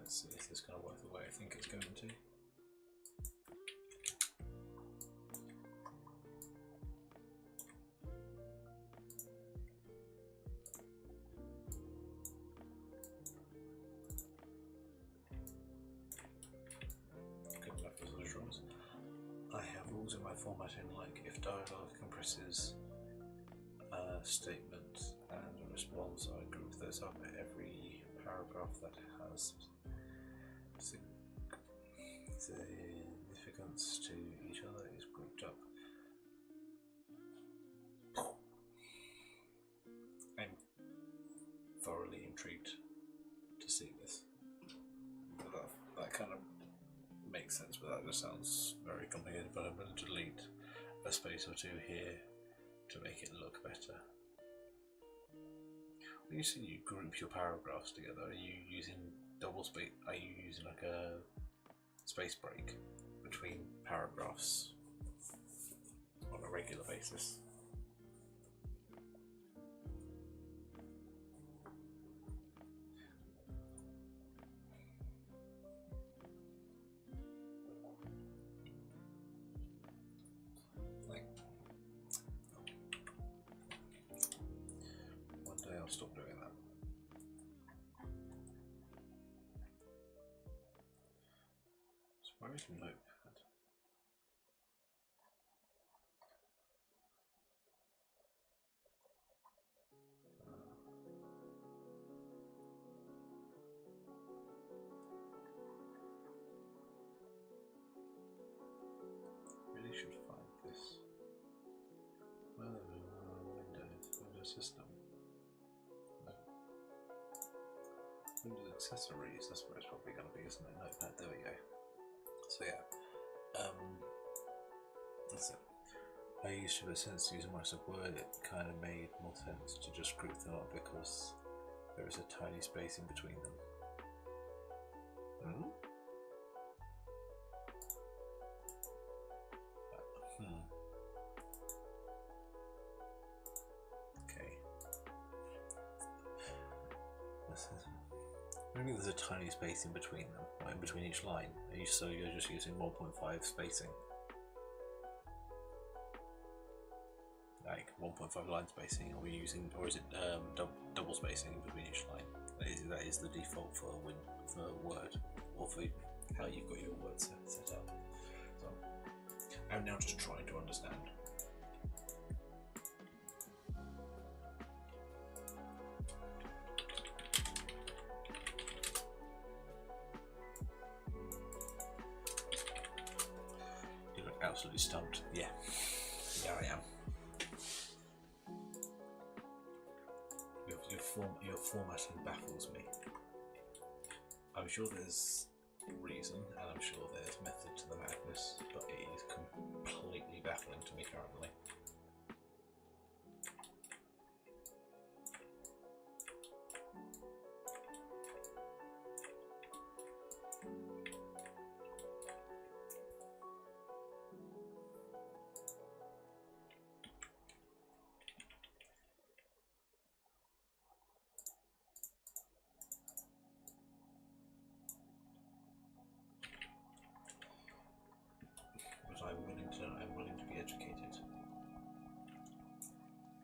Let's see if this is going to work the way I think it's going to. Good enough as it draws. I have rules in my formatting, like if dialogue compresses a statement and a response, I group those up. Every paragraph that has significance to each other is grouped up. I'm thoroughly intrigued to see this. That kind of makes sense, but that just sounds very complicated. But I'm going to delete a space or two here to make it look better. When you say you group your paragraphs together, are you using double space? Are you using like a space break between paragraphs on a regular basis? I'll stop doing that. So where is Notepad? Really should find this. Windows system. Windows accessories, that's where it's probably going to be, isn't it? Notepad, there we go. So yeah, that's it. I used to, but since using Microsoft Word, it kind of made more sense to just group them up because there is a tiny space in between them. Okay. Maybe there's a tiny space in between them, like in between each line. So you're just using 1.5 spacing. Like 1.5 line spacing, or is it double spacing between each line? That is the default for Word, or for how you've got your Word set up. So I'm now just trying to understand. You look absolutely stumped. Yeah, I am. Your formatting baffles me. I'm sure there's reason, and I'm sure there's method to the madness, but it is completely baffling to me currently. I'm willing to be educated.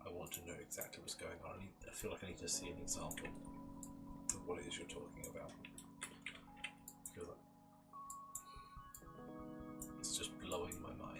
I want to know exactly what's going on. I feel like I need to see an example of what it is you're talking about. It's just blowing my mind.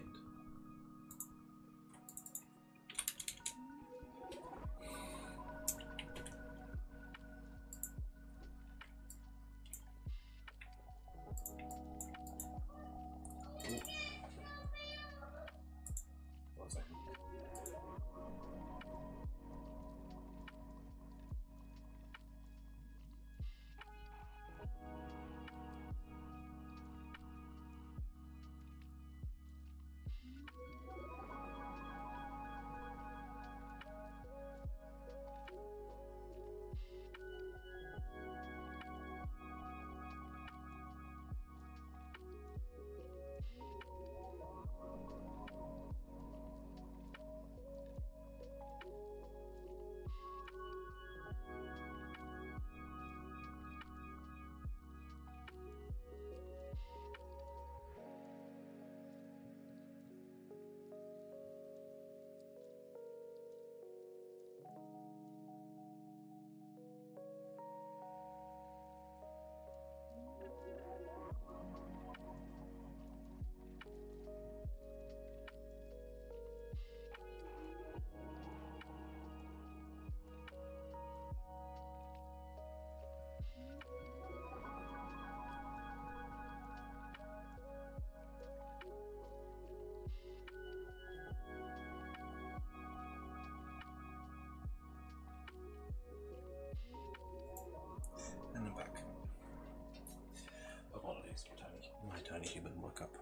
tiny human woke up.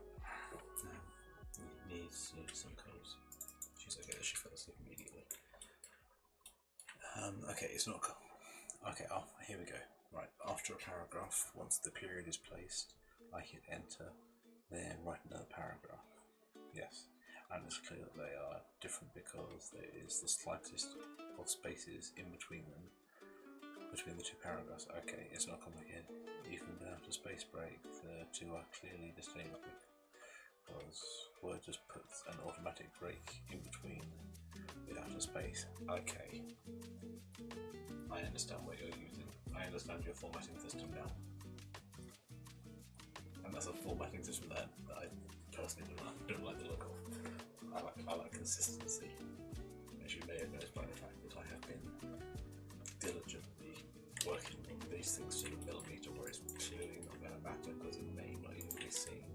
Needs some colours. She's okay. She fell asleep immediately. Okay, it's not. Okay, here we go. Right, after a paragraph, once the period is placed, I hit enter, then write another paragraph. Yes, and it's clear that they are different because there is the slightest of spaces in between them, between the two paragraphs. Okay, it's not complicated. Even without a space break, the two are clearly distinguishable because Word just puts an automatic break in between without a space. Okay, I understand what you're using. I understand your formatting system now. And that's a formatting system that I personally don't like the look of. I like consistency. As you may have noticed by the fact that I have been diligently working on these things to the millimetre where it's clearly not going to matter because it may not even be seen.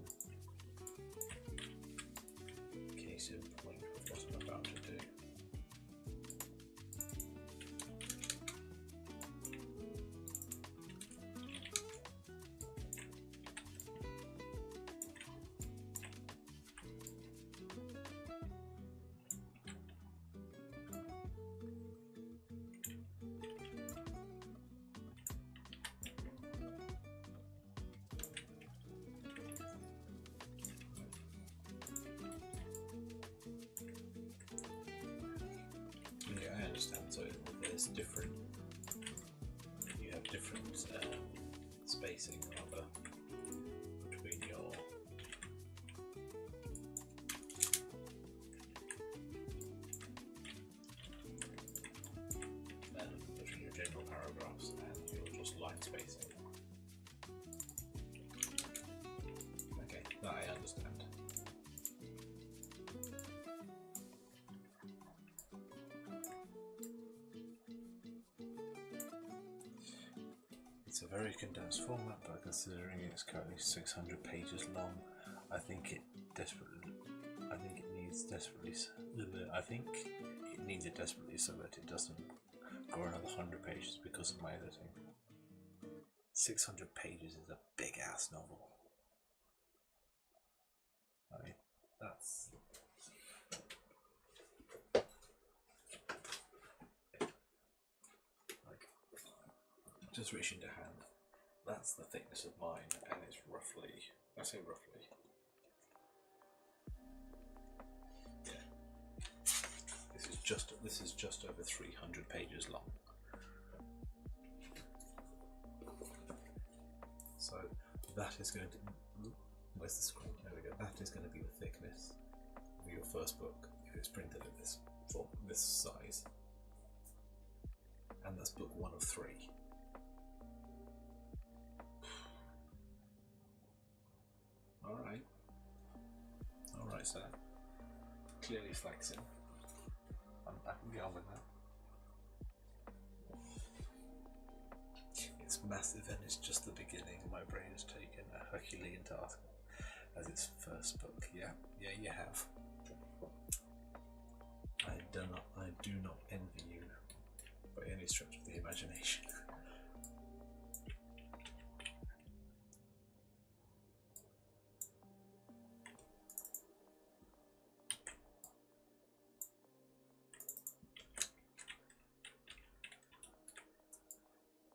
Case in point with what I'm about to do. So there's different, you have different spacing rather between your general paragraphs and your just line spacing. Okay, that I understand. It's a very condensed format, but considering it's currently 600 pages long, I think it needs it desperately so that it doesn't go another 100 pages because of my editing. 600 pages is a big ass novel. I mean, that's... Just reaching to hand, that's the thickness of mine, and it's roughly, I say roughly, yeah, this is just over 300 pages long. So that is going to, where's the screen? There we go. That is going to be the thickness of your first book if it's printed at this form, this size, and that's book 1 of 3. Alright, sir. Clearly flexing. I can get on with that. It's massive and it's just the beginning. My brain has taken a Herculean task as its first book. Yeah, you have. I do not envy you by any stretch of the imagination.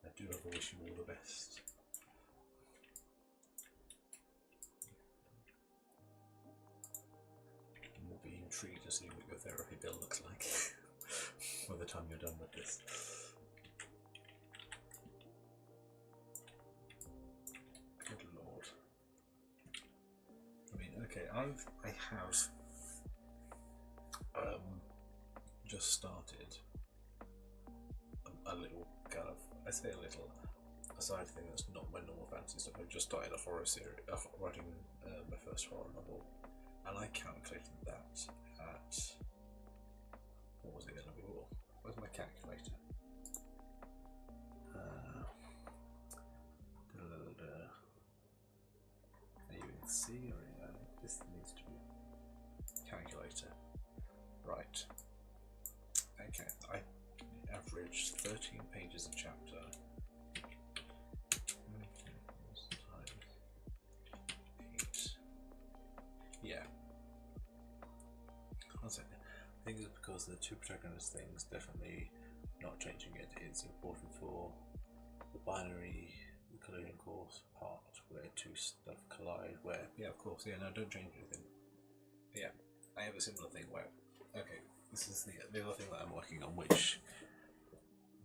I do wish you all the best. And we'll be intrigued to see what your therapy bill looks like by the time you're done with this. Good lord. I mean, okay, I have just started a little kind of, I say a little, a side thing that's not my normal fantasy stuff. I've just started a horror series, writing my first horror novel, and I calculated that at, what was it going to be? Where's my calculator? Are you in C or in A? This needs to be calculator. Right. Okay, I averaged 13 pages a chapter. Okay, times 8. think it's because the two protagonist things definitely not changing it. It's important for the binary collision course part where two stuff collide. Where of course, no, don't change anything. Yeah, I have a similar thing where, okay, this is the other thing that I'm working on, which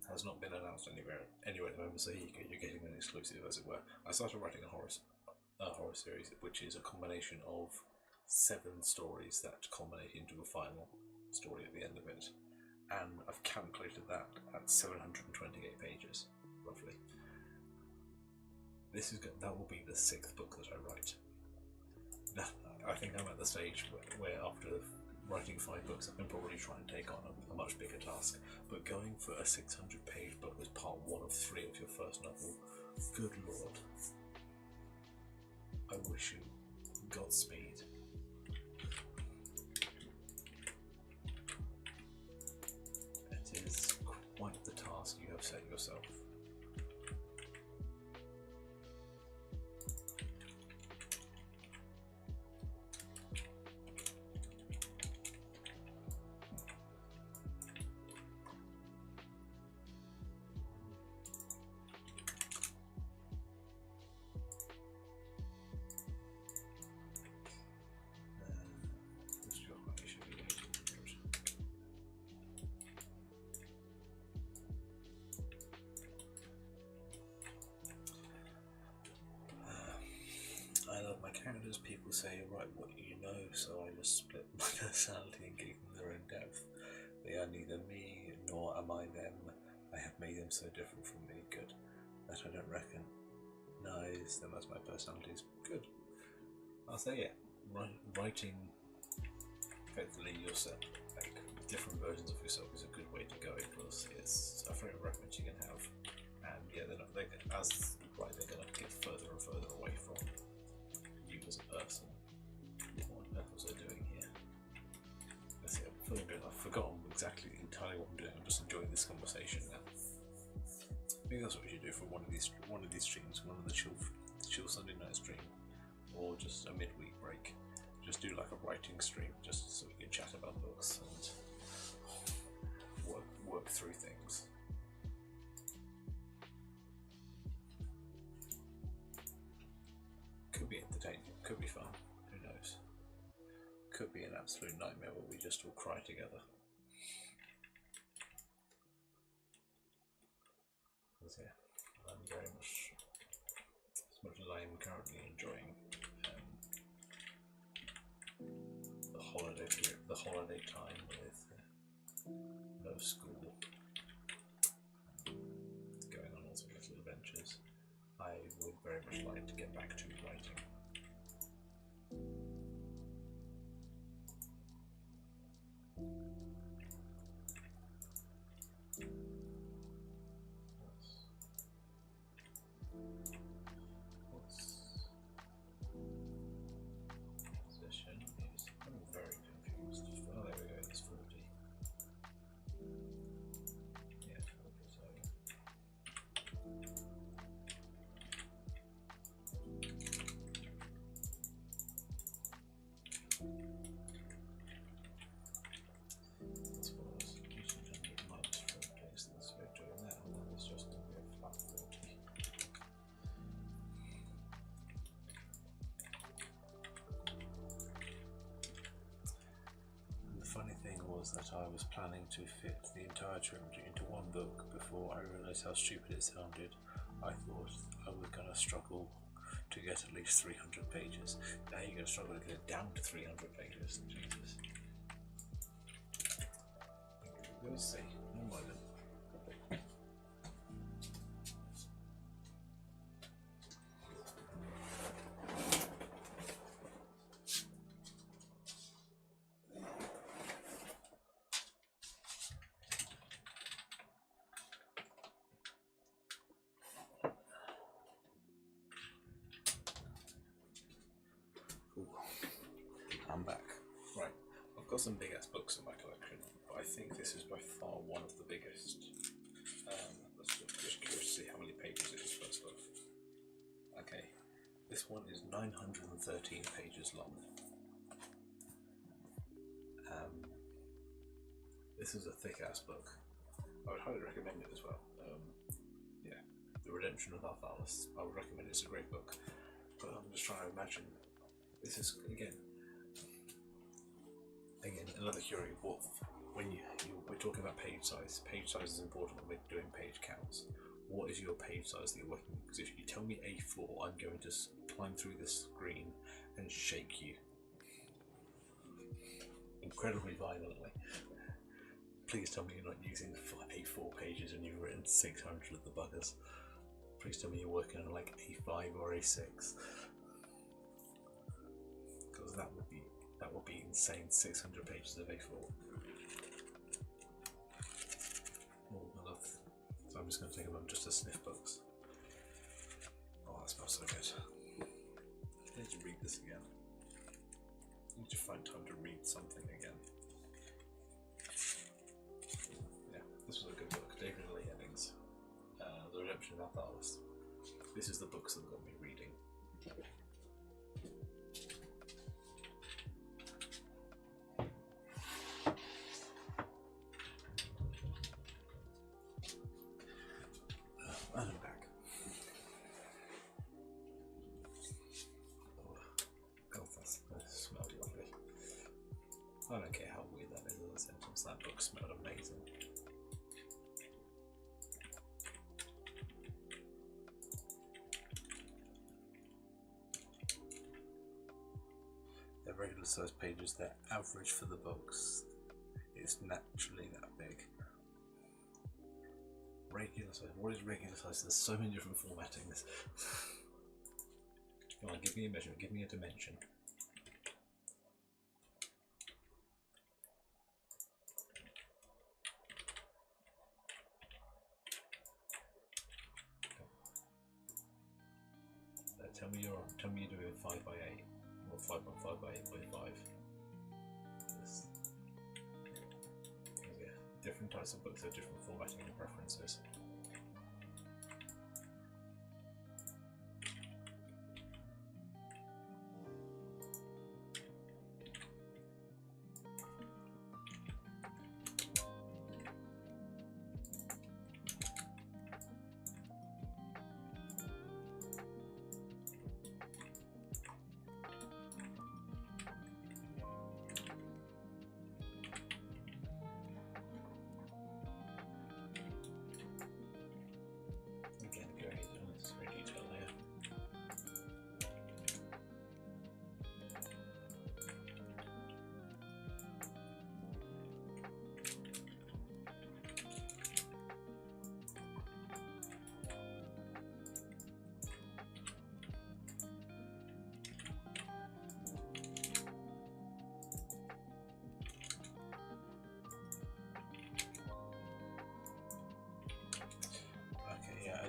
has not been announced anywhere at the moment. So here you're getting an exclusive, as it were. I started writing a horror series, which is a combination of 7 stories that culminate into a final story at the end of it, and I've calculated that at 728 pages, roughly. That will be the 6th book that I write. I think I'm at the stage where after writing 5 books, I can probably try and take on a much bigger task. But going for a 600-page book as part 1 of 3 of your first novel, good lord. I wish you Godspeed. It is quite the task you have set yourself. I love my characters. People say, write what you know, so I just split my personality and gave them their own depth. They are neither me, nor am I them. I have made them so different from me. Good. That I don't recognize them as my personalities. Good. I'll say, writing effectively yourself, like different versions of yourself, is a good way to go, because it's a frame of reference you can have, and they're gonna get further and further away from you as a person. What on earth was I doing here? Let's see, I've forgotten exactly entirely what I'm doing. I'm just enjoying this conversation now. I think that's what we should do for one of these streams, one of the chill Sunday night stream, or just a midweek break. Just do like a writing stream, just so we can chat about books and work through things. Could be entertaining, could be fun, who knows. Could be an absolute nightmare where we just all cry together. Yeah, I'm very much, as much as I am currently enjoying the holiday time with no school, going on lots of little adventures, I would very much like to get back to writing. Position is, I'm very confused. Oh, there we go, it's 40. Yeah, 40, so. That's what I was using to make minus 40, so this way of doing that, and then it's just going to be a flat 40. The funny thing was that I was planning to fit the entire trilogy into one book before I realised how stupid it sounded. I thought I was going to struggle to get at least 300 pages. Now you're going to struggle to get it down to 300 pages. Jesus. We'll see. No more than. I'm back. Right, I've got some big ass books in my collection, but I think this is by far one of the biggest. Just curious to see how many pages it is first off. Okay, this one is 913 pages long. This is a thick-ass book. I would highly recommend it as well. Yeah, The Redemption of Arthalis. I would recommend it. It's a great book. But I'm just trying to imagine. This is, again, another theory of what, when we're talking about page size. Page size is important when we're doing page counts. What is your page size that you're working with? Because if you tell me A4, I'm going to climb through this screen and shake you. Incredibly violently. Please tell me you're not using A4 pages and you've written 600 of the buggers. Please tell me you're working on like A5 or A6. Because that would be insane. 600 pages of A4. Oh, I love. So I'm just going to take a moment just to sniff books. Oh, that smells so good. I need to read this again. I need to find time to read something again. Yeah, this was a good book. David Lee Hemmings. The Redemption of Arthalis. This is the books that got me reading. And I'm back. Oh, God, that smelled lovely. I don't care how weird that is as a sentence. That book smelled amazing. They're regular size pages. They're average for the books. It's naturally that big. Regular size. What is regular size? There's so many different formattings. Come on, give me a measurement. Give me a dimension. Tell me you're doing 5 by 8 or 5.5 by 8.5. Yeah, different types of books have different formatting and preferences.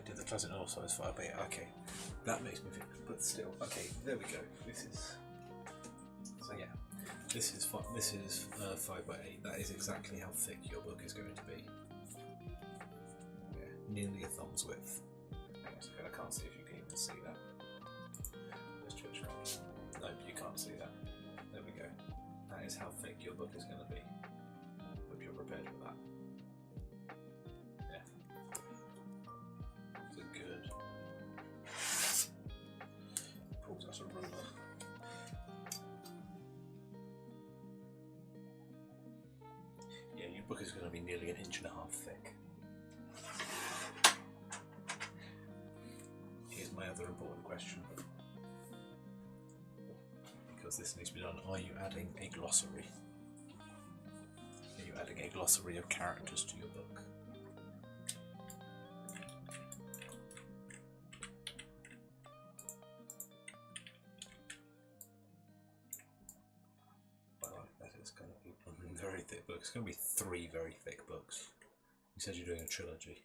Did the classic normal size 5 by 8. Okay, that makes me feel, but still, okay, there we go. This is, so yeah, this is 5 by 8. That is exactly how thick your book is going to be. Yeah, nearly a thumb's width. I can't see if you can even see that. Let's Twitch. No, you can't see that. There we go. That is how thick your book is going to be. Hope you're prepared for that. Book is going to be nearly 1.5 inches thick. Here's my other important question, because this needs to be done. Are you adding a glossary? Are you adding a glossary of characters to your book? Very thick book. It's going to be 3 very thick books. You said you're doing a trilogy.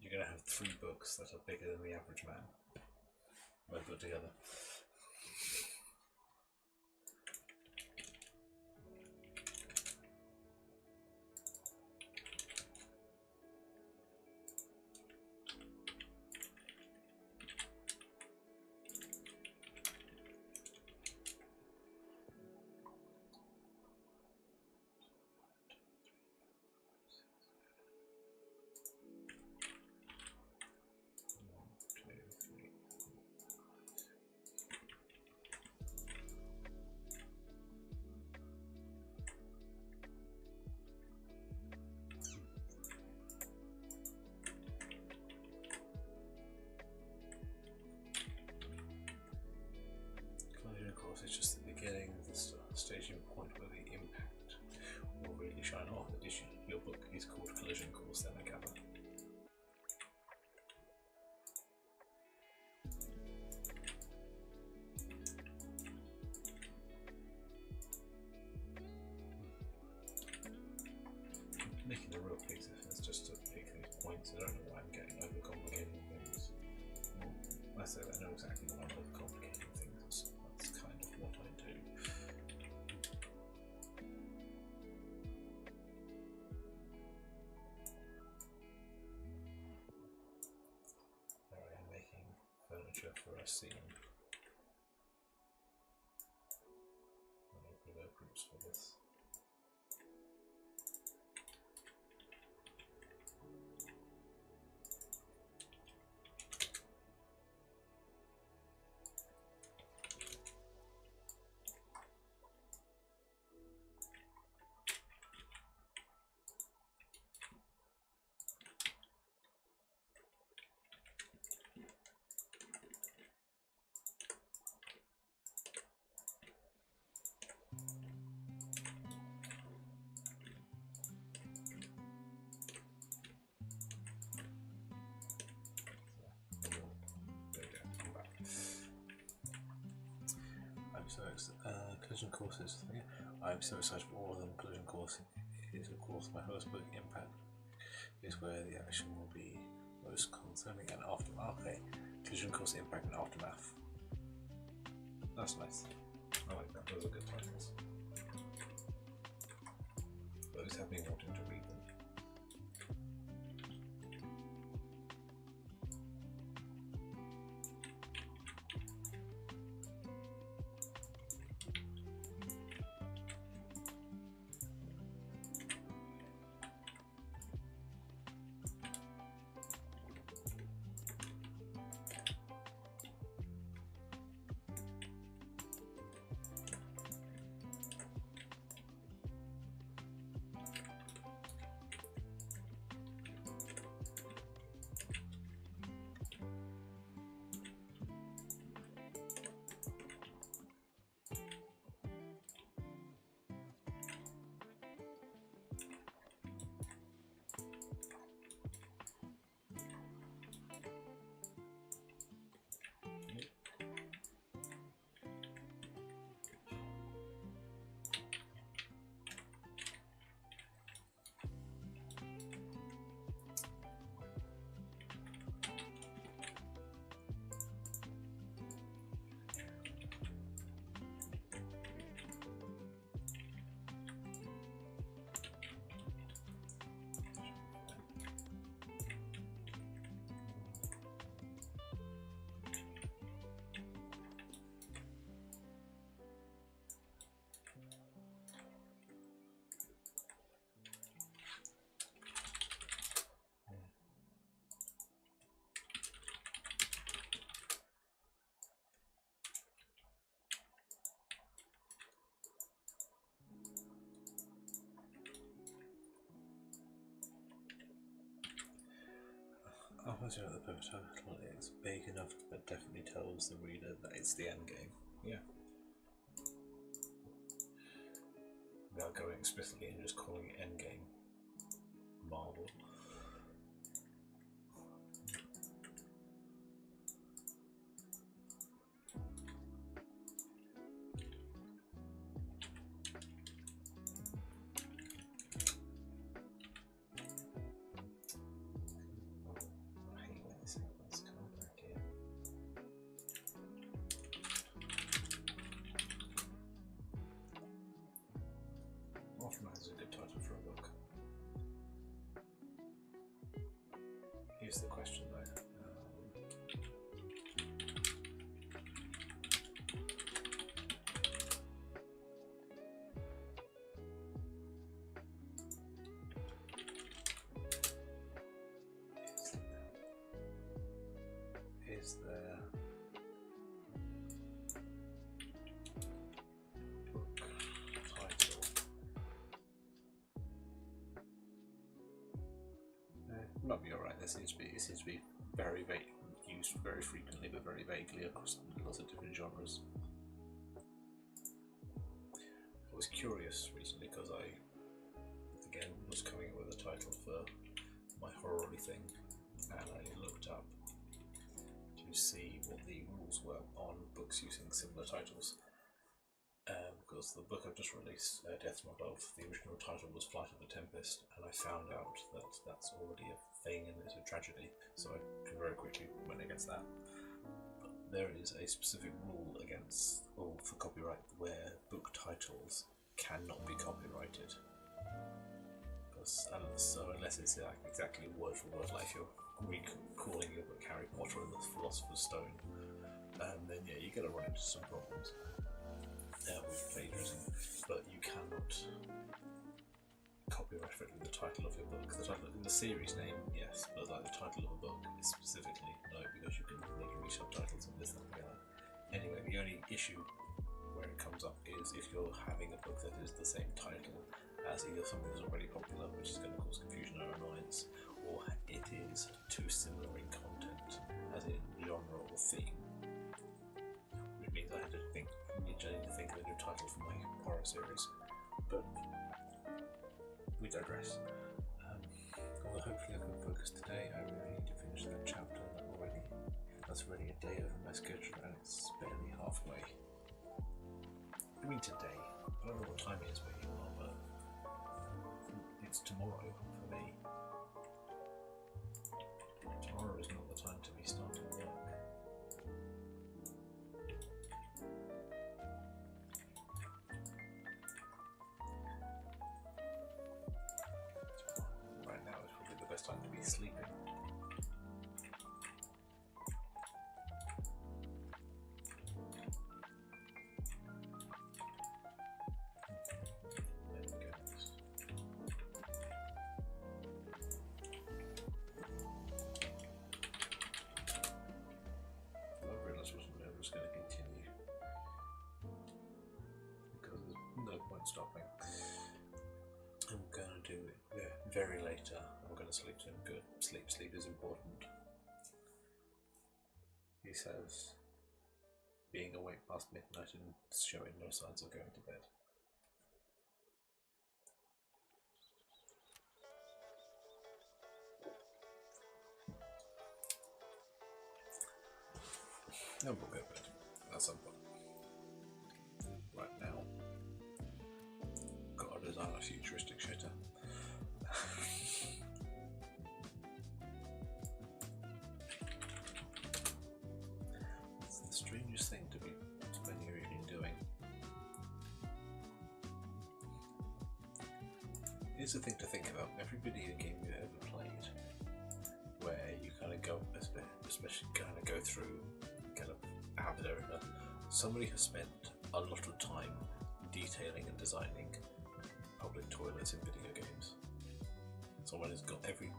You're going to have 3 books that are bigger than the average man when put together. it's just the beginning, the staging point where the impact will really shine off. Your book is called Collision Course, then I gather. Making a real piece of this just to pick these points. I don't know why I'm getting overcomplicating things. Well, I say that I know exactly why I'm overcomplicating things. That's kind of what I do. There I am making furniture for a ceiling. I don't really know groups for this. Collision courses. I'm so excited for all of them. Collision course is, of course, my first book. Impact is where the action will be most concerning, and aftermath. Okay, Collision course, impact, and aftermath. That's nice. I like that. Those are good titles. Those have me wanting to read them. I was the perfect title. It's big enough, but definitely tells the reader that it's the end game. Yeah. Without going explicitly and just calling it end game. Marvel. Is a good title for a book. Here's the question though. Is there book title? Might be alright. This seems to be very vague, used very frequently, but very vaguely across lots of different genres. was curious recently because I, again, was coming up with a title for my horror-y thing, and I looked up to see what the rules were on books using similar titles. Because the book I've just released, Death Not Love, the original title was Flight of the Tempest, and I found out that that's already a thing and it's a tragedy, so I very quickly went against that. But there is a specific rule against, or for copyright, where book titles cannot be copyrighted. So unless it's like exactly word for word, like you're recalling your book Harry Potter and the Philosopher's Stone, then yeah, you're going to run into some problems with plagiarism. But you cannot copyright the title of your book. The title in the series name, yes, but like the title of a book specifically, no, because you can make subtitles and this, that, and the other. Anyway, the only issue where it comes up is if you're having a book that is the same title as either something that's already popular, which is going to cause confusion or annoyance, or it is too similar in content, as in genre or theme, which means I had to think of a new title for my horror series. But we digress. Although hopefully I can focus today, I really need to finish that chapter that's already a day over my schedule, and it's barely halfway. I mean today, I don't know what time it is where you are, but it's tomorrow for me. Tomorrow is not the time to be starting work. Right now is probably the best time to be sleeping. Stopping. I'm going to do it very later. I'm going to sleep soon. Good. Sleep is important. He says, being awake past midnight and showing no signs of going to bed. No, we'll go to bed at some point. Right now, design a futuristic shitter. It's the strangest thing to be spending your evening doing. Here's the thing to think about: every video game you ever played, where you kind of go, especially kind of go through, kind of have it over. Somebody has spent a lot of time detailing and designing public toilets in video games. Someone has got every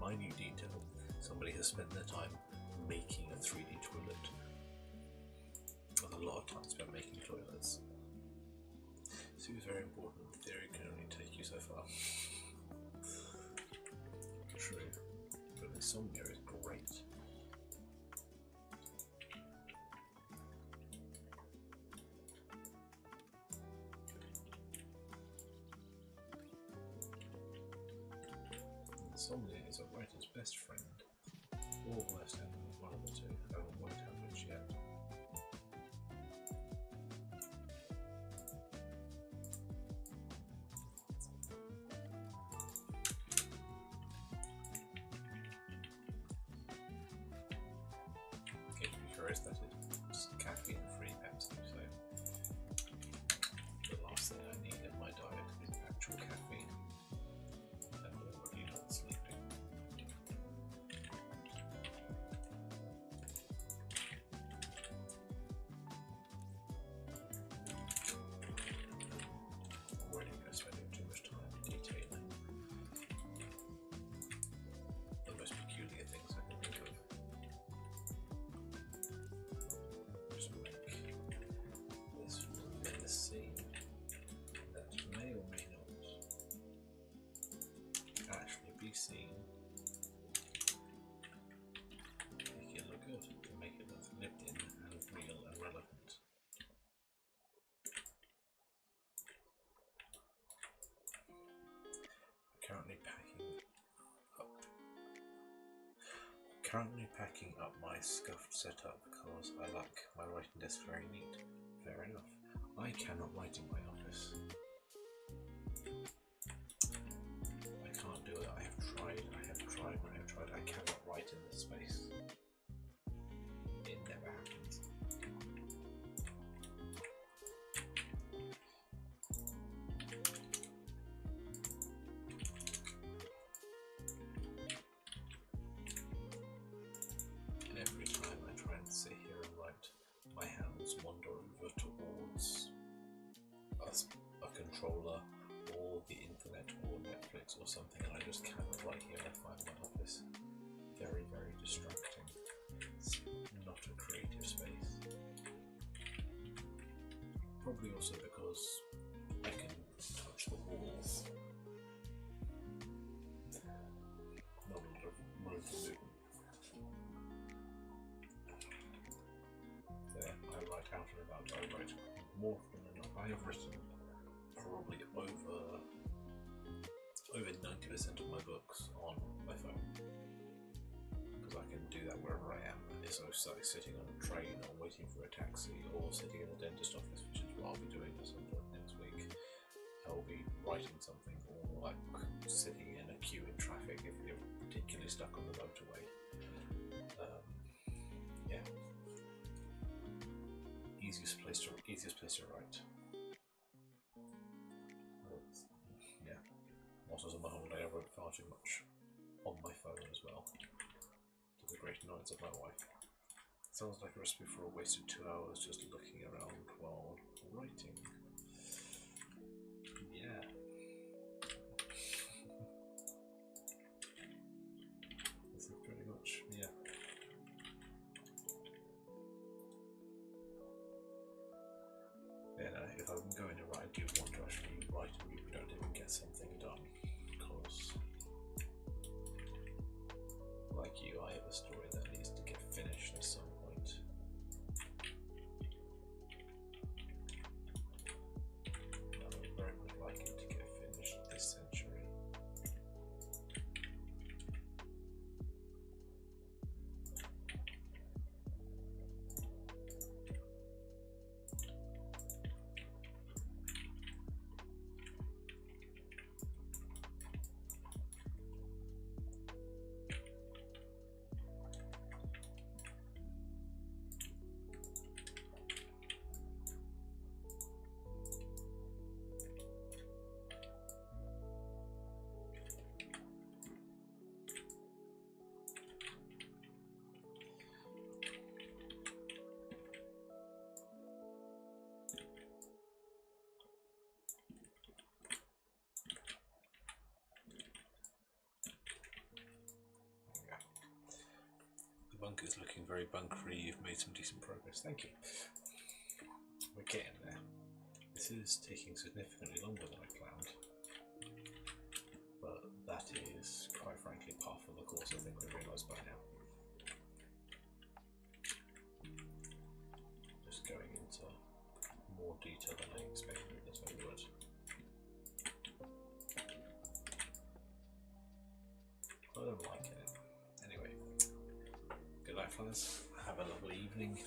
minute detail. Somebody has spent their time making a 3D toilet. There's a lot of time spent making toilets. So it's very important. The theory can only take you so far. True. But insomnia is great. Insomnia is a writer's best friend, or worst enemy, one of the two. I haven't worked out which yet. Okay, to be curious, that is caffeine-free Pepsi, so the last thing I need in my diet is actual caffeine. currently packing up my scuffed setup because I like my writing desk very neat. Fair enough. I cannot write in my office. I can't do it. I have tried. I cannot write in this space. It never happens. And every time I try and sit here and write, my hands wander over towards a controller or the internet or Netflix or something, and I just cannot write here. I find my office very, very distracting. It's not a creative space. Probably also because I can touch the walls. Not a lot of room for movement. There, I write out and about. I write more than enough. I have written probably over 90% of my books on my phone, because I can do that wherever I am. So it's like sitting on a train or waiting for a taxi or sitting in the dentist office, which is what I'll be doing at some point next week. I'll be writing something, or like sitting in a queue in traffic if you're particularly stuck on the motorway. Yeah, easiest place to write. Yeah, whilst I was on my holiday, I wrote far too much on my phone as well, to the great annoyance of my wife. Sounds like a recipe for a wasted 2 hours just looking around while writing. Yeah. That's it pretty much, yeah. Yeah, no, if I'm going to write, I do want to actually write and we don't even get something done, because like you, I have a story that needs to get finished at some point. I would very much like it to get finished this century. Bunker's looking very bunkery. You've made some decent progress. Thank you. We're getting there. This is taking significantly longer than I planned, but that is, quite frankly, par for the course. I think we realise by now. Just going into more detail than I expected as I would. I don't like it. Anyway. Good night, fellas. Have a lovely evening.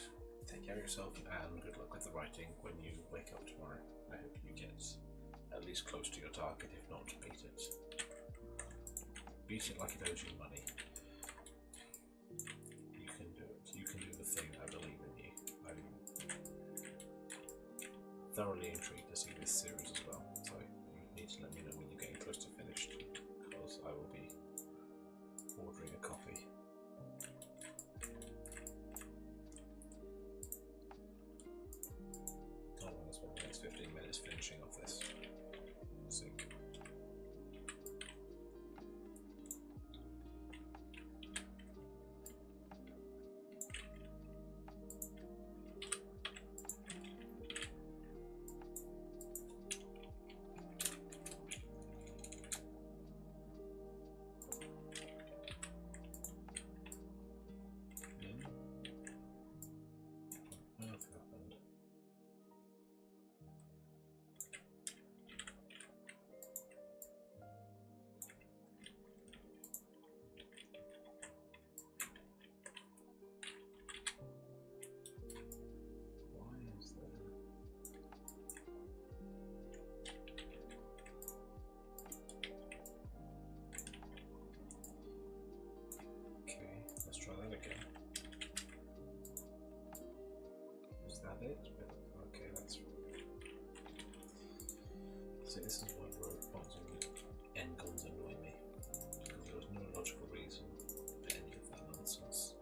Take care of yourself, and good luck with the writing when you wake up tomorrow. I hope you get at least close to your target, if not beat it. Beat it like it owes you money. You can do it. You can do the thing. I believe in you. I'm thoroughly intrigued to see this series as well, so you need to let me know when you're getting close to finished, because I will be ordering a copy. I want to spend the next 15 minutes finishing off this. Sick. that it, but okay, that's. So this is why road points and end guns annoy me, because there was no logical reason for any of that nonsense.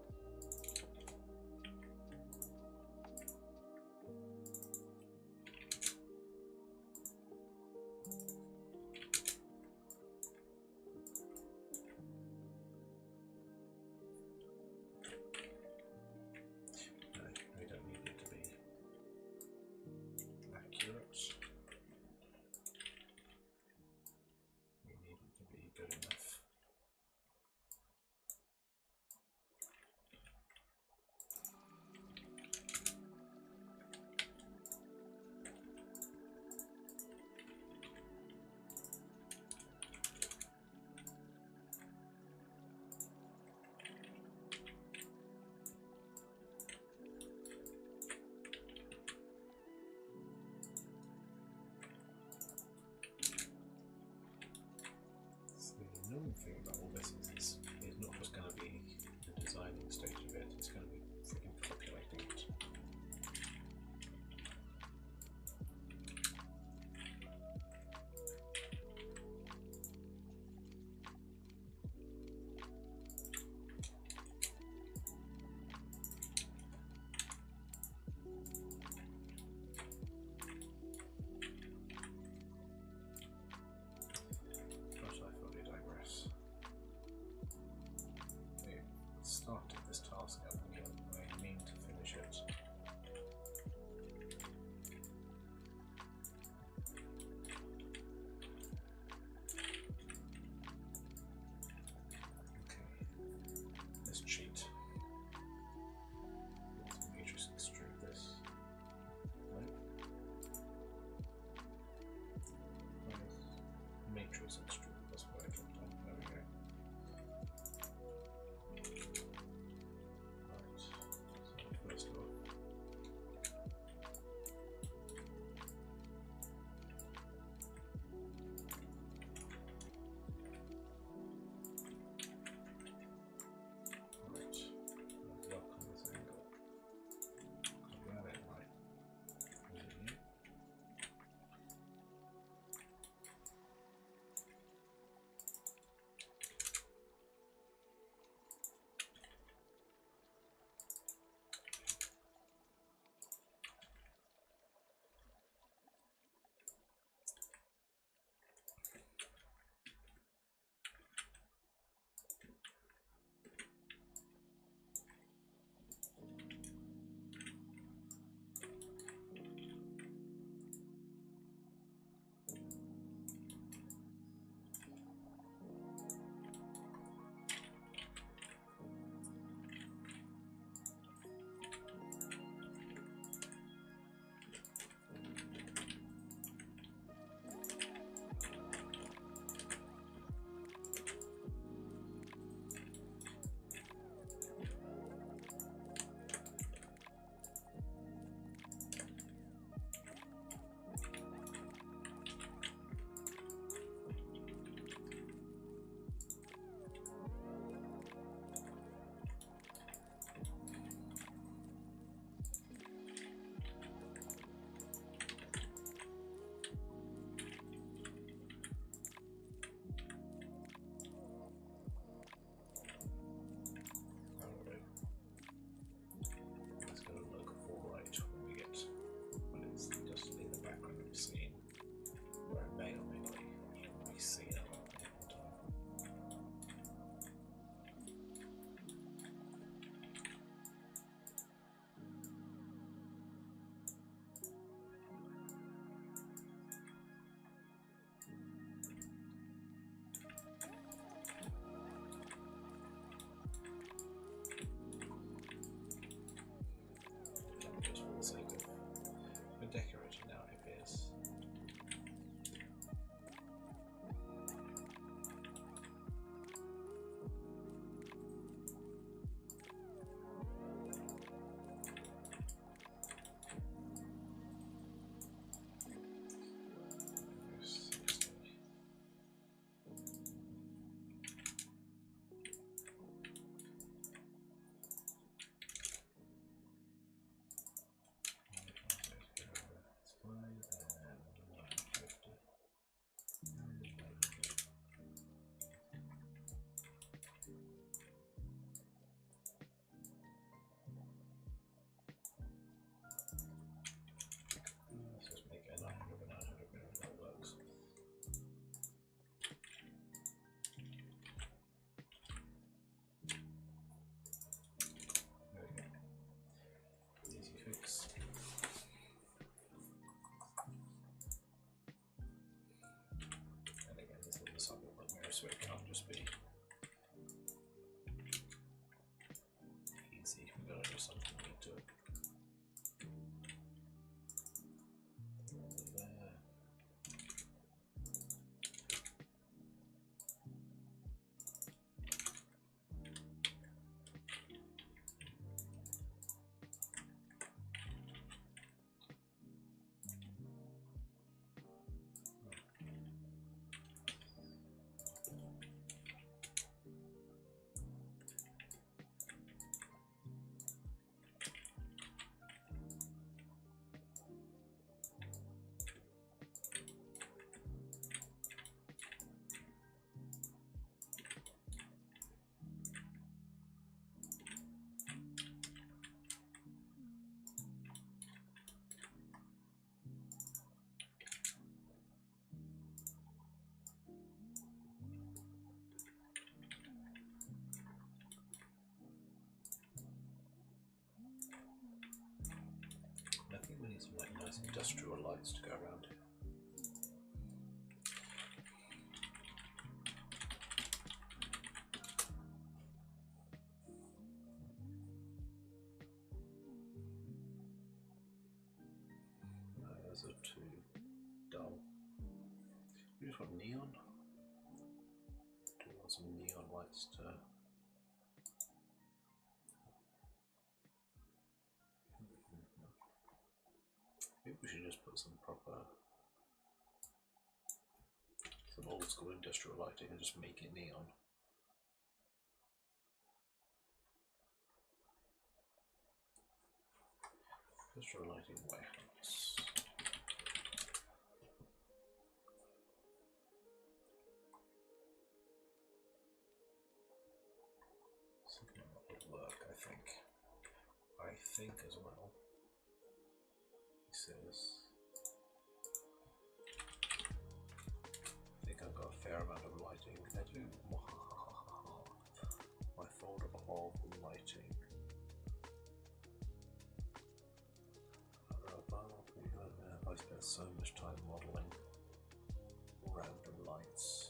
No, we don't need it to be accurate. We need it to be good enough. nice industrial lights to go around here. Those are too dull. We just want neon. Do we want some neon lights to... Maybe we should just put some old school industrial lighting and just make it neon. Industrial lighting warehouse. Something that would work, I think. I think as well. He says. I think I've got a fair amount of lighting. I do. My folder of lighting. I spent so much time modelling random lights,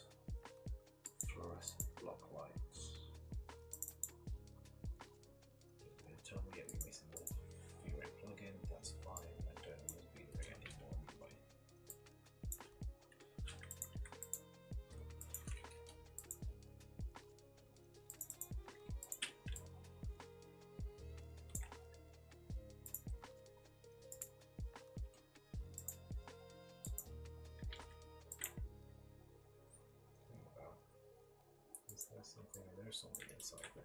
fluorescent block lights. You're going to tell me we're missing the V-Ray plugin, that's fine, I don't use V-Ray anymore anyway. There's something inside there.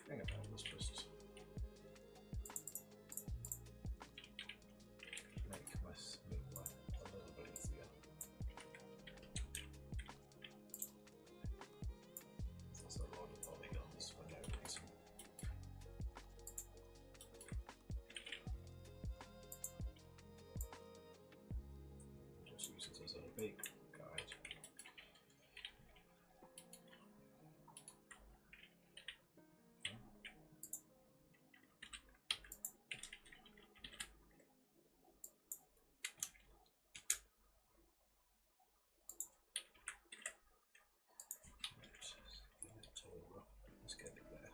Hang on, let's just make my life a little bit easier. There's a lot of polygons for no reason. Just use it as a big guide. Let's get it there.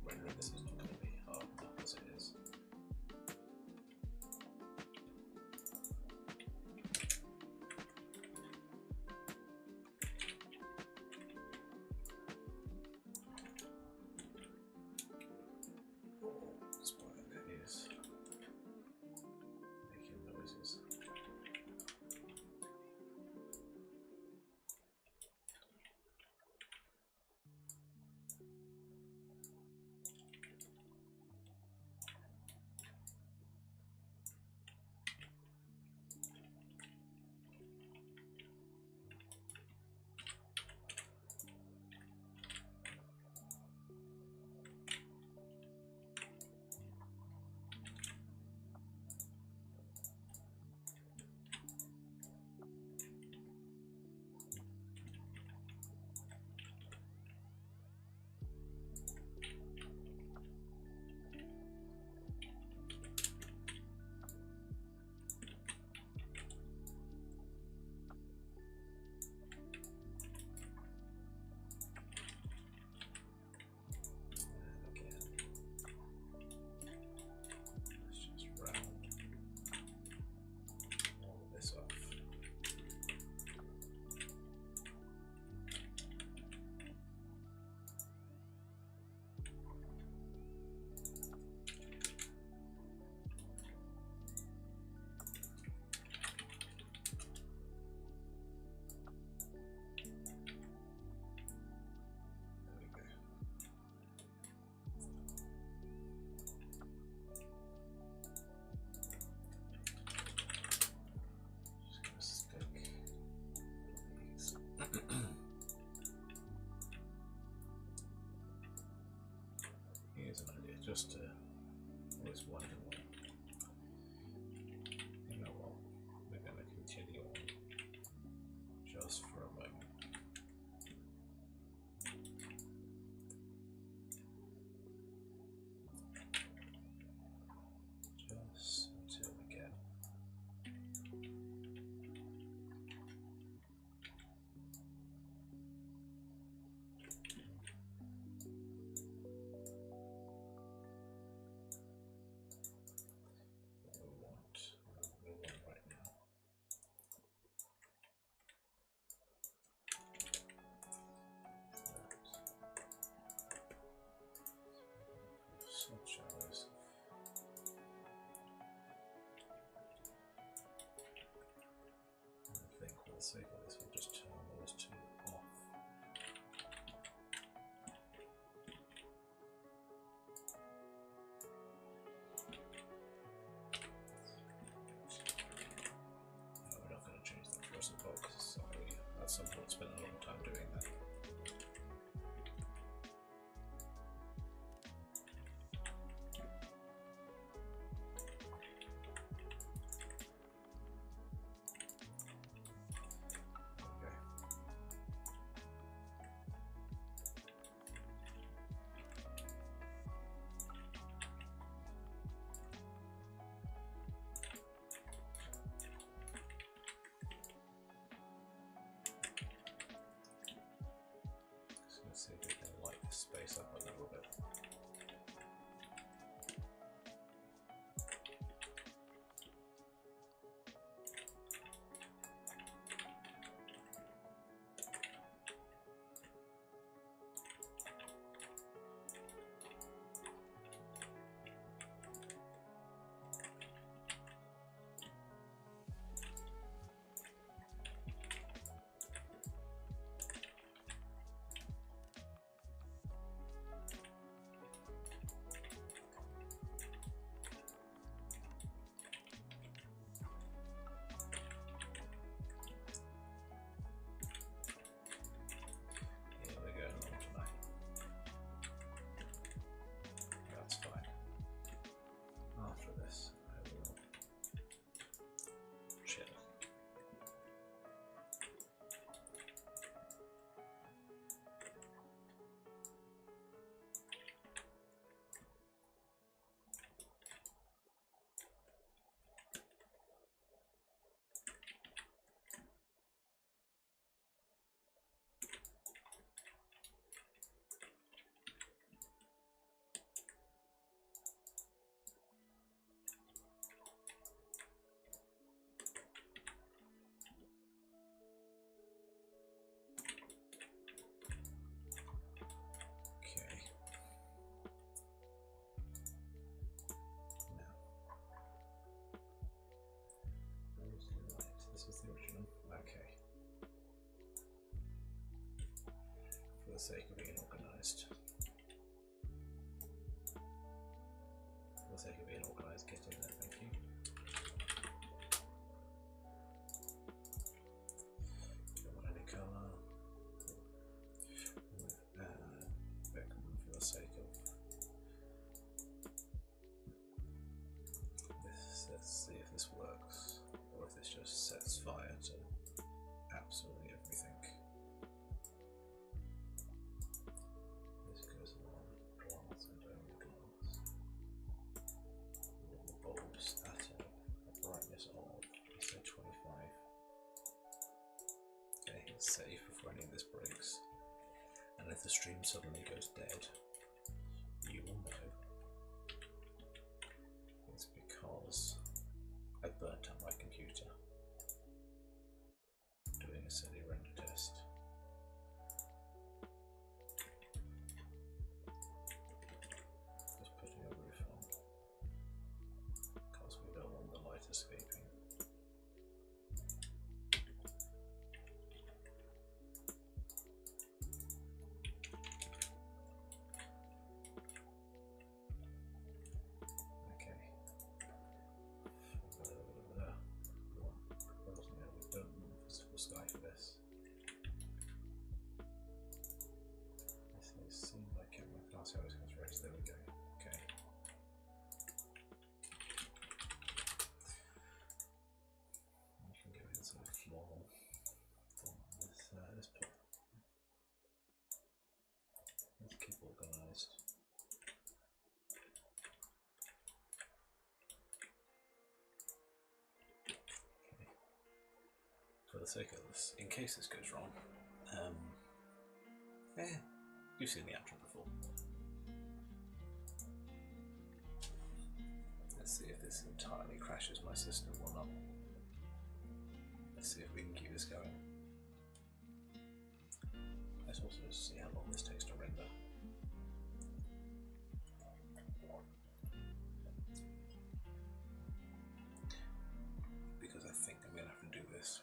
rendering this is not going to be hard enough as it is. Despite that it is making noises. Here's an idea, just to always wonder what. You know what? We're going to continue on just for a moment. Just until we get sake of being organised. For the sake of being organised, get in there, thank you. Don't want any colour. Recommend for the sake of this. Let's see if this works, or if this just sets fire to absolutely everything. This goes on glass and only glass. Little bulbs at a brightness of, let's say 25. Okay, it's safe before any of this breaks. And if the stream suddenly goes dead, you will know it's because I burnt up my computer doing a silly render test. Just putting a roof on because we don't want the light escaping. Sky for this. This seems like it. I'll see how this goes. Right, there we go. Okay. We can go into the floor. Let's keep organised. For the sake of this, in case this goes wrong, you've seen the outro before. Let's see if this entirely crashes my system or not. Let's see if we can keep this going. Let's also see how long this takes to render. Because I think I'm going to have to do this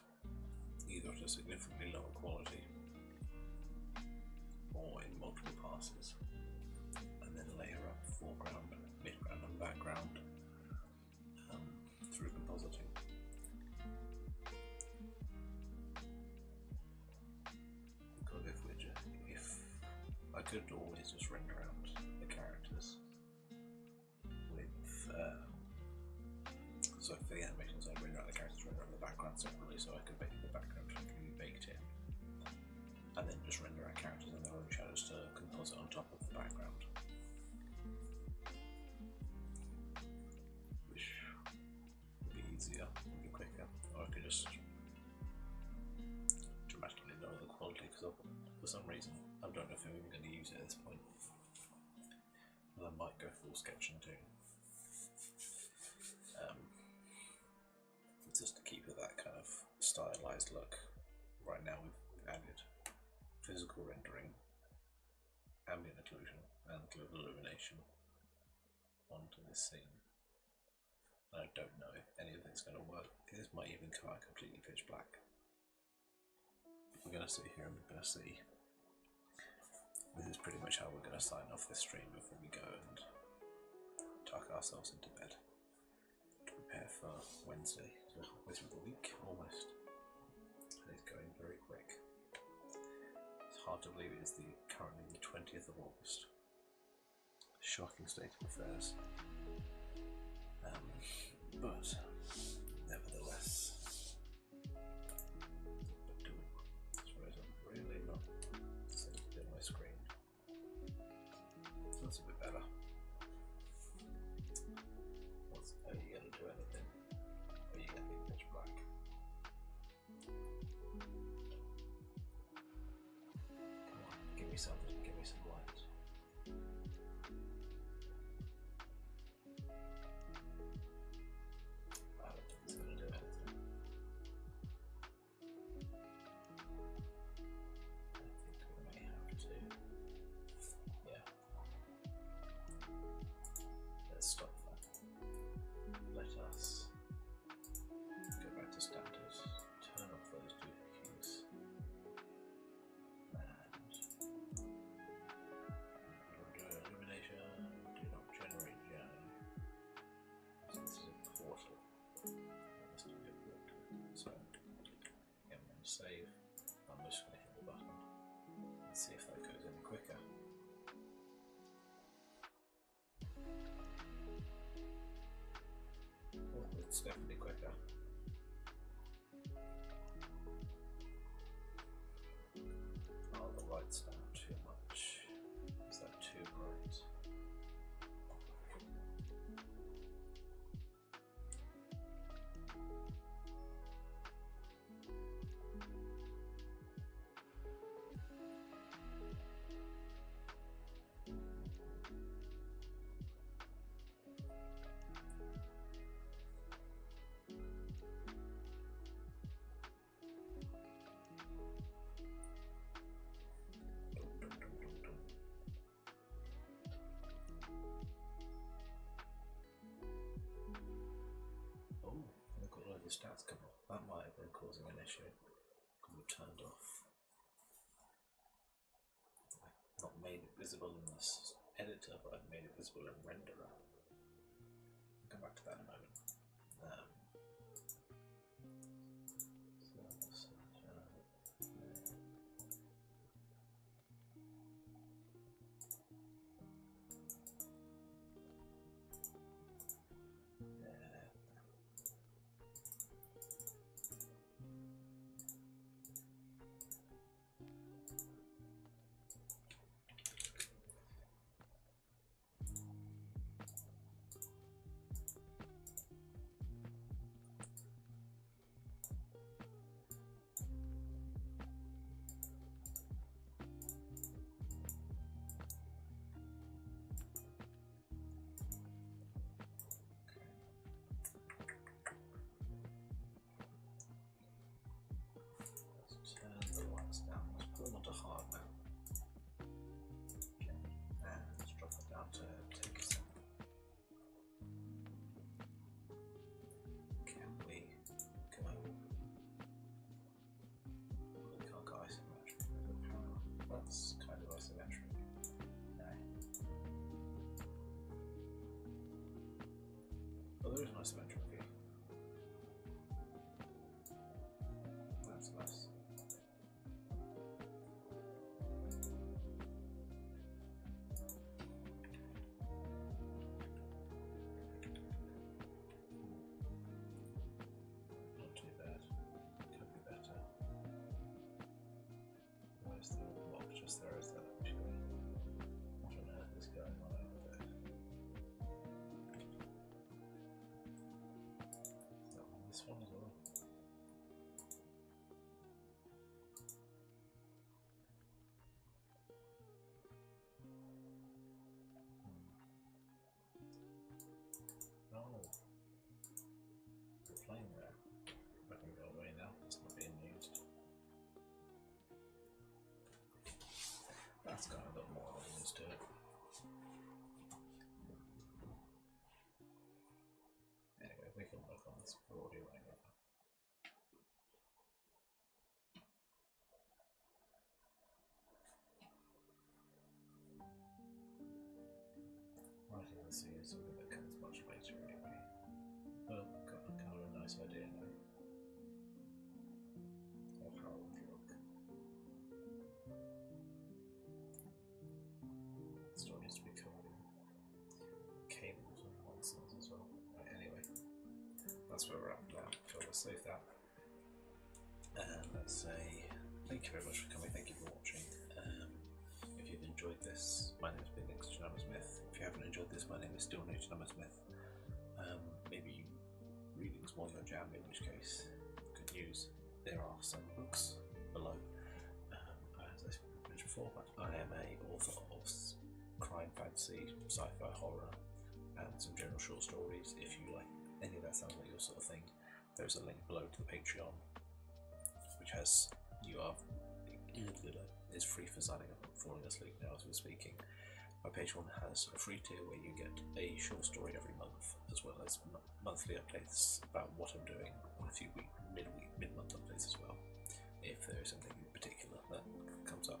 either at a significantly lower quality or in multiple passes, and then layer up foreground, midground and background through compositing. Because if I could always just render out the characters with so for the animations I'd render out the characters, render out the background separately, so I could make the background completely baked in, and then just render out characters and their own shadows to composite on top of the background, which would be easier, would be quicker. Or I could just dramatically lower the quality, because for some reason I don't know if I'm even going to use it at this point. Well, I might go full sketching too. Just to keep it that kind of stylized look. Right now we've added physical rendering, ambient occlusion and global illumination onto this scene. And I don't know if any of it's going to work. This might even come out completely pitch black. We're going to sit here and we're going to see. This is pretty much how we're going to sign off this stream before we go and tuck ourselves into bed. Prepare for Wednesday, so halfway through the week almost. And it's going very quick. It's hard to believe it is currently the 20th of August. Shocking state of affairs. But nevertheless, I suppose I'm really not sensitive on my screen. That's a bit better. Are you going to do anything? Or are you going to be pitch black? Come on, give me something, give me some light. I don't think it's going to do anything. I think we may have to. Yeah. Let's stop that. Let us go back to standard, turn off those duplicates, and save. I'm just going to hit the button and see if that goes any quicker. Oh, it's definitely quicker. Oh, the light's down too much. Is that too bright? The stats come up. That might have been causing an issue. We've turned off. I've not made it visible in this editor, but I've made it visible in renderer. I'll come back to that in a moment. Put them onto hard now. Okay, and let's drop it down to take a second. Can we go? We can't go isometric. That's kind of isometric. No. Oh, there is an isometric view. That's nice. There is that actually. What on earth is going on over there? Is that on this one as well? Oh, we're playing there. I can go away now. It's not being used. That's got a lot more elements to it. Anyway, we can work on this. We're already running over. Writing the C is something that comes much later anyway. Oh, got kind of a nice idea now. Of how it would look. Still needs to be covered in cables and nonsense as well. Right, anyway, that's where we're at now. So let's save that. And let's say thank you very much for coming. Thank you for watching. If you've enjoyed this, my name has been Cennamo-Smith. If you haven't enjoyed this, my name is still Cennamo-Smith. Maybe reading's more your jam, in which case, good news, there are some books below. As I mentioned before, I am an author of crime, fantasy, sci-fi, horror, and some general short stories. If you like any of that, sounds like your sort of thing, there's a link below to the Patreon, which has is free for signing up. I'm falling asleep now as we're speaking. My Patreon has a free tier where you get a short story every month, as well as monthly updates about what I'm doing, and a few mid-month updates as well, if there is something in particular that comes up.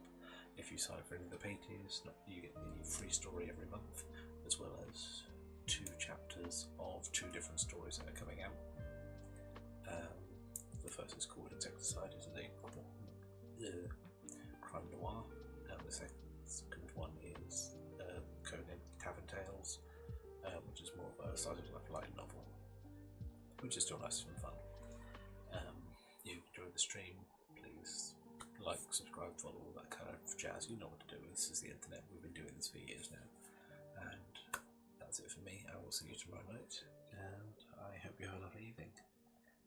If you sign up for any of the paid tiers, you get the free story every month, as well as 2 chapters of 2 different stories that are coming out. The first is called Insecticide, is a crime noir, and the second one is Conan Tavern Tales, which is more of a sort of like light novel, which is still nice and fun. You enjoy the stream, please like, subscribe, follow, all that kind of jazz. You know what to do. This is the internet. We've been doing this for years now. And that's it for me. I will see you tomorrow night, and I hope you have a lovely evening.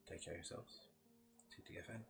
Take care of yourselves. TTFN.